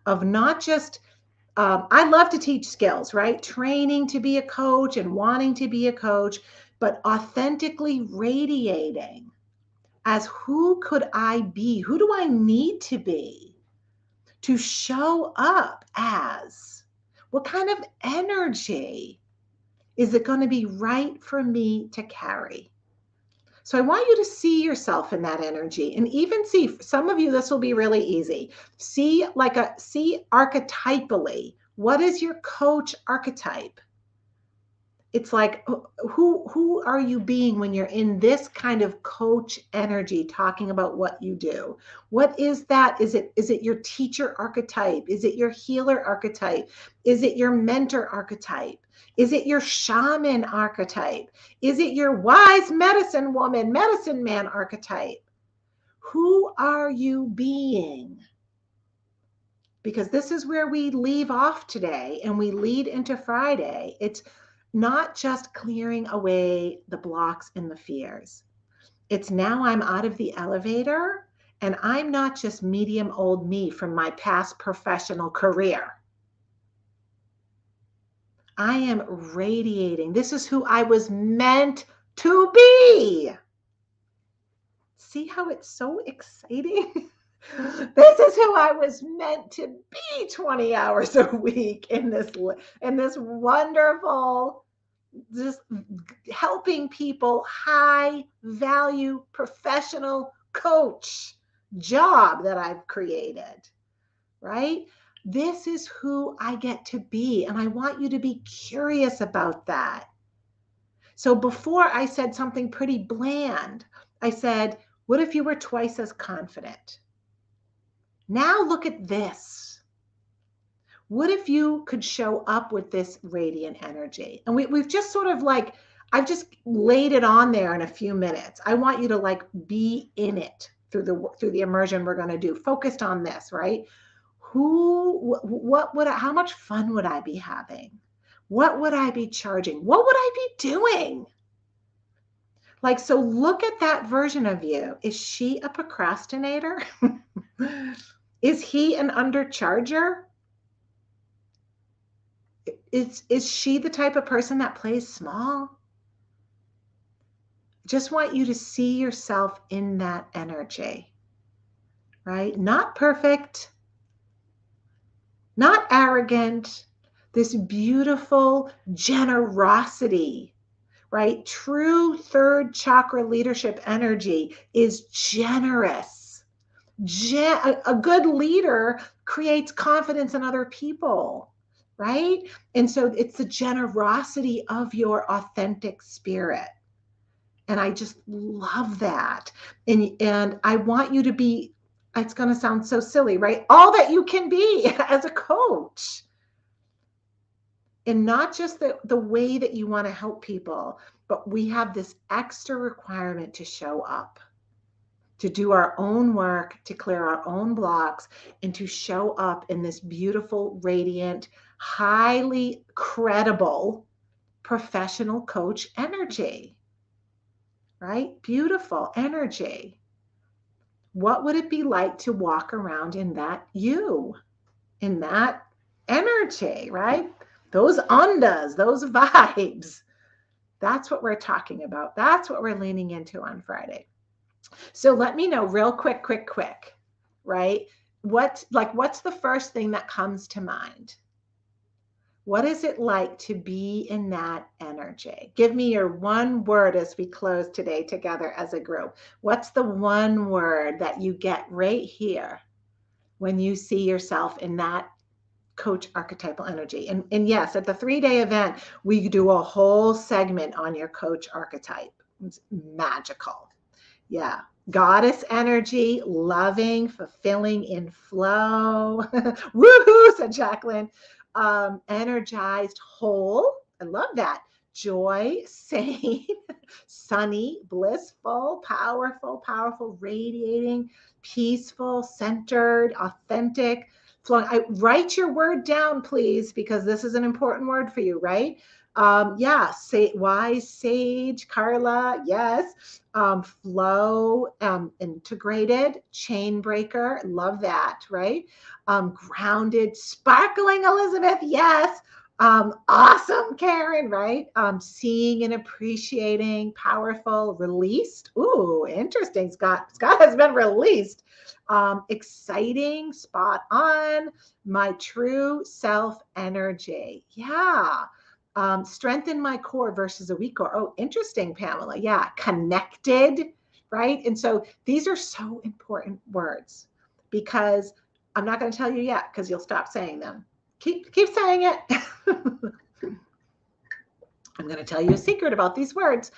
of not just, I love to teach skills, right? Training to be a coach and wanting to be a coach, but authentically radiating as who could I be? Who do I need to be to show up as? What kind of energy is it going to be right for me to carry? So I want you to see yourself in that energy and even see, for some of you, this will be really easy. See archetypally, what is your coach archetype? It's like, who are you being when you're in this kind of coach energy, talking about what you do? What is that? Is it your teacher archetype? Is it your healer archetype? Is it your mentor archetype? Is it your shaman archetype? Is it your wise medicine woman, medicine man archetype? Who are you being? Because this is where we leave off today and we lead into Friday. It's not just clearing away the blocks and the fears. It's now I'm out of the elevator and I'm not just medium old me from my past professional career. I am radiating. This is who I was meant to be. See how it's so exciting? This is who I was meant to be 20 hours a week in this wonderful, just helping people, high value professional coach job that I've created, right? This is who I get to be. And I want you to be curious about that. So before I said something pretty bland, I said, what if you were twice as confident? Now look at this. What if you could show up with this radiant energy? And we've just sort of like, I've just laid it on there in a few minutes. I want you to like be in it through the immersion we're going to do, focused on this, right? How much fun would I be having? What would I be charging? What would I be doing? Like, so look at that version of you. Is she a procrastinator? Is he an undercharger? Is she the type of person that plays small? Just want you to see yourself in that energy, right? Not perfect, not arrogant, this beautiful generosity, right? True third chakra leadership energy is generous. A good leader creates confidence in other people, right? And so it's the generosity of your authentic spirit. And I just love that. And I want you to be, it's going to sound so silly, right? All that you can be as a coach. And not just the way that you want to help people, but we have this extra requirement to show up, to do our own work, to clear our own blocks, and to show up in this beautiful, radiant, highly credible professional coach energy, right? Beautiful energy. What would it be like to walk around in that in that energy, right? Those ondas, those vibes. That's what we're talking about. That's what we're leaning into on Friday. So let me know real quick, right? What's the first thing that comes to mind? What is it like to be in that energy? Give me your one word as we close today together as a group. What's the one word that you get right here when you see yourself in that coach archetypal energy? And yes, at the 3-day event, we do a whole segment on your coach archetype. It's magical. Yeah. Goddess energy, loving, fulfilling, in flow. Woohoo, said Jacqueline. Energized, whole. I love that. Joy, sane, sunny, blissful, powerful, radiating, peaceful, centered, authentic, flowing. Write your word down, please, because this is an important word for you, right? Wise, sage, Carla, yes. Flow, integrated, chain breaker, love that, right? Grounded, sparkling, Elizabeth, yes. Awesome, Karen, right? Seeing and appreciating, powerful, released. Ooh, interesting, Scott. Scott has been released. Exciting, spot on, my true self energy. Yeah. Strengthen my core versus a weak core. Oh, interesting, Pamela. Yeah. Connected, right? And so these are so important words because I'm not going to tell you yet because you'll stop saying them. Keep saying it. I'm going to tell you a secret about these words.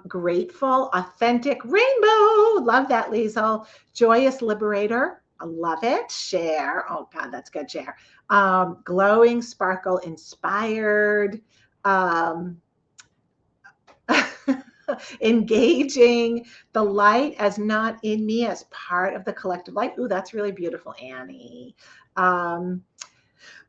Grateful, authentic, rainbow. Love that, Liesel. Joyous, liberator. I love it. Share. Oh, God, that's good. Share. Glowing, sparkle, inspired. Engaging, the light as not in me, as part of the collective light. Ooh, that's really beautiful, Annie.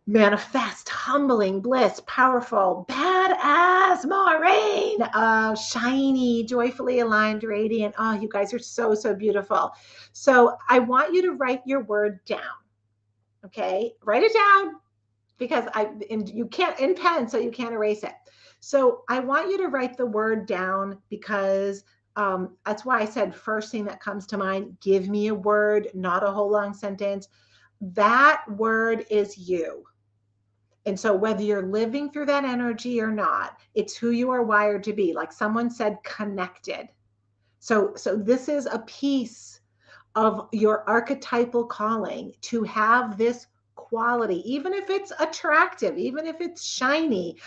Manifest, humbling, bliss, powerful, badass, Maureen, shiny, joyfully aligned, radiant. Oh, you guys are so, so beautiful. So I want you to write your word down. Okay, write it down because you can't in pen, so you can't erase it. So I want you to write the word down because that's why I said first thing that comes to mind, give me a word, not a whole long sentence. That word is you. And so whether you're living through that energy or not, it's who you are wired to be. Like someone said, connected. So this is a piece of your archetypal calling to have this quality, even if it's attractive, even if it's shiny,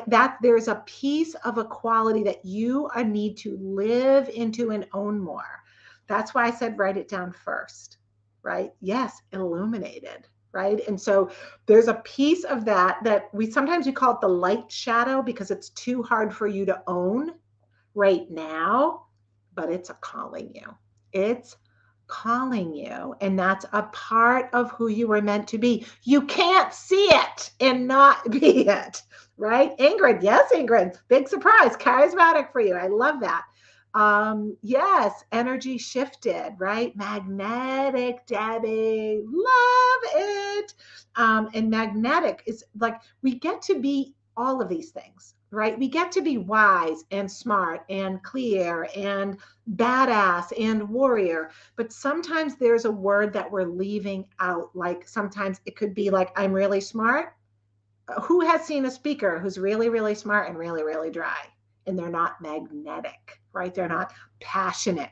that there's a piece of a quality that you need to live into and own more. That's why I said write it down first, right? Yes, illuminated, right? And so there's a piece of that we sometimes we call it the light shadow because it's too hard for you to own right now, but it's calling you. It's calling you, and that's a part of who you were meant to be. You can't see it and not be it, right? Ingrid, yes, Ingrid, big surprise, charismatic for you. I love that. Yes, energy shifted, right? Magnetic, Debbie, love it. And magnetic is like we get to be all of these things, right? We get to be wise and smart and clear and badass and warrior, but sometimes there's a word that we're leaving out. Like sometimes it could be like, I'm really smart, who has seen a speaker who's really, really smart and really, really dry, and they're not magnetic, right? They're not passionate.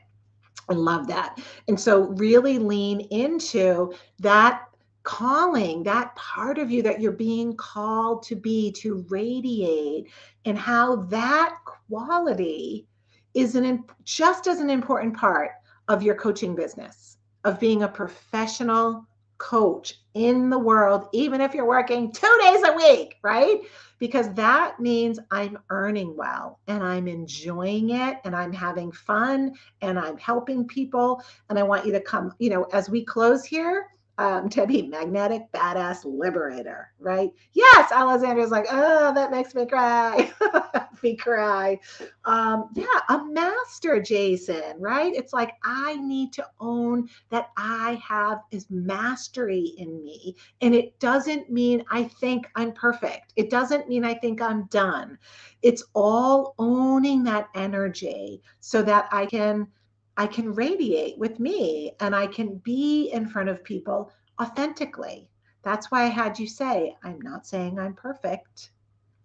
I love that. And so really lean into that calling, that part of you that you're being called to be, to radiate, and how that quality is just as an important part of your coaching business, of being a professional coach in the world, even if you're working 2 days a week, right? Because that means I'm earning well and I'm enjoying it and I'm having fun and I'm helping people. And I want you to come, as we close here, to be magnetic, badass liberator, right? Yes, Alexandra's like, oh, that makes me cry. me cry. Yeah, a master, Jason, right? It's like I need to own that I have is mastery in me. And it doesn't mean I think I'm perfect. It doesn't mean I think I'm done. It's all owning that energy so that I can radiate with me and I can be in front of people authentically. That's why I had you say, I'm not saying I'm perfect,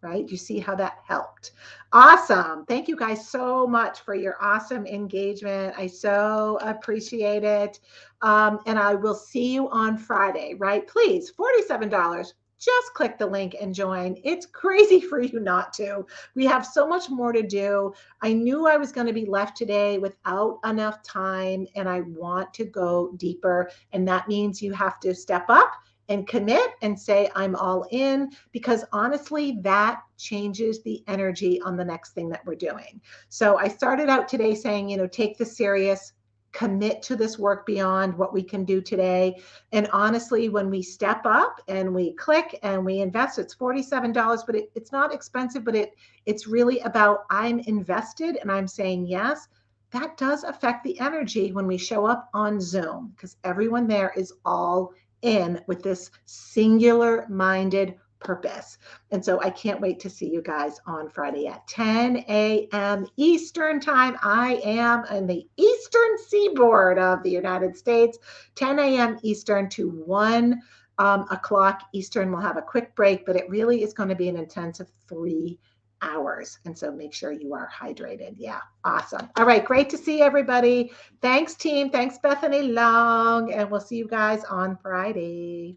right? You see how that helped. Awesome. Thank you guys so much for your awesome engagement. I so appreciate it. And I will see you on Friday, right? Please, $47. Just click the link and join. It's crazy for you not to. We have so much more to do. I knew I was going to be left today without enough time, and I want to go deeper. And that means you have to step up and commit and say, I'm all in, because honestly, that changes the energy on the next thing that we're doing. So I started out today saying, take this serious, commit to this work beyond what we can do today. And honestly, when we step up and we click and we invest, it's $47, but it's not expensive, but it's really about I'm invested and I'm saying yes. That does affect the energy when we show up on Zoom, because everyone there is all in with this singular minded purpose. And so I can't wait to see you guys on Friday at 10 a.m. Eastern time. I am in the eastern seaboard of the United States, 10 a.m. Eastern to 1 o'clock Eastern. We'll have a quick break, but it really is going to be an intensive 3 hours. And so make sure you are hydrated. Yeah, awesome. All right, great to see everybody. Thanks, team. Thanks, Bethany Long. And we'll see you guys on Friday.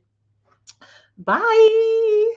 Bye.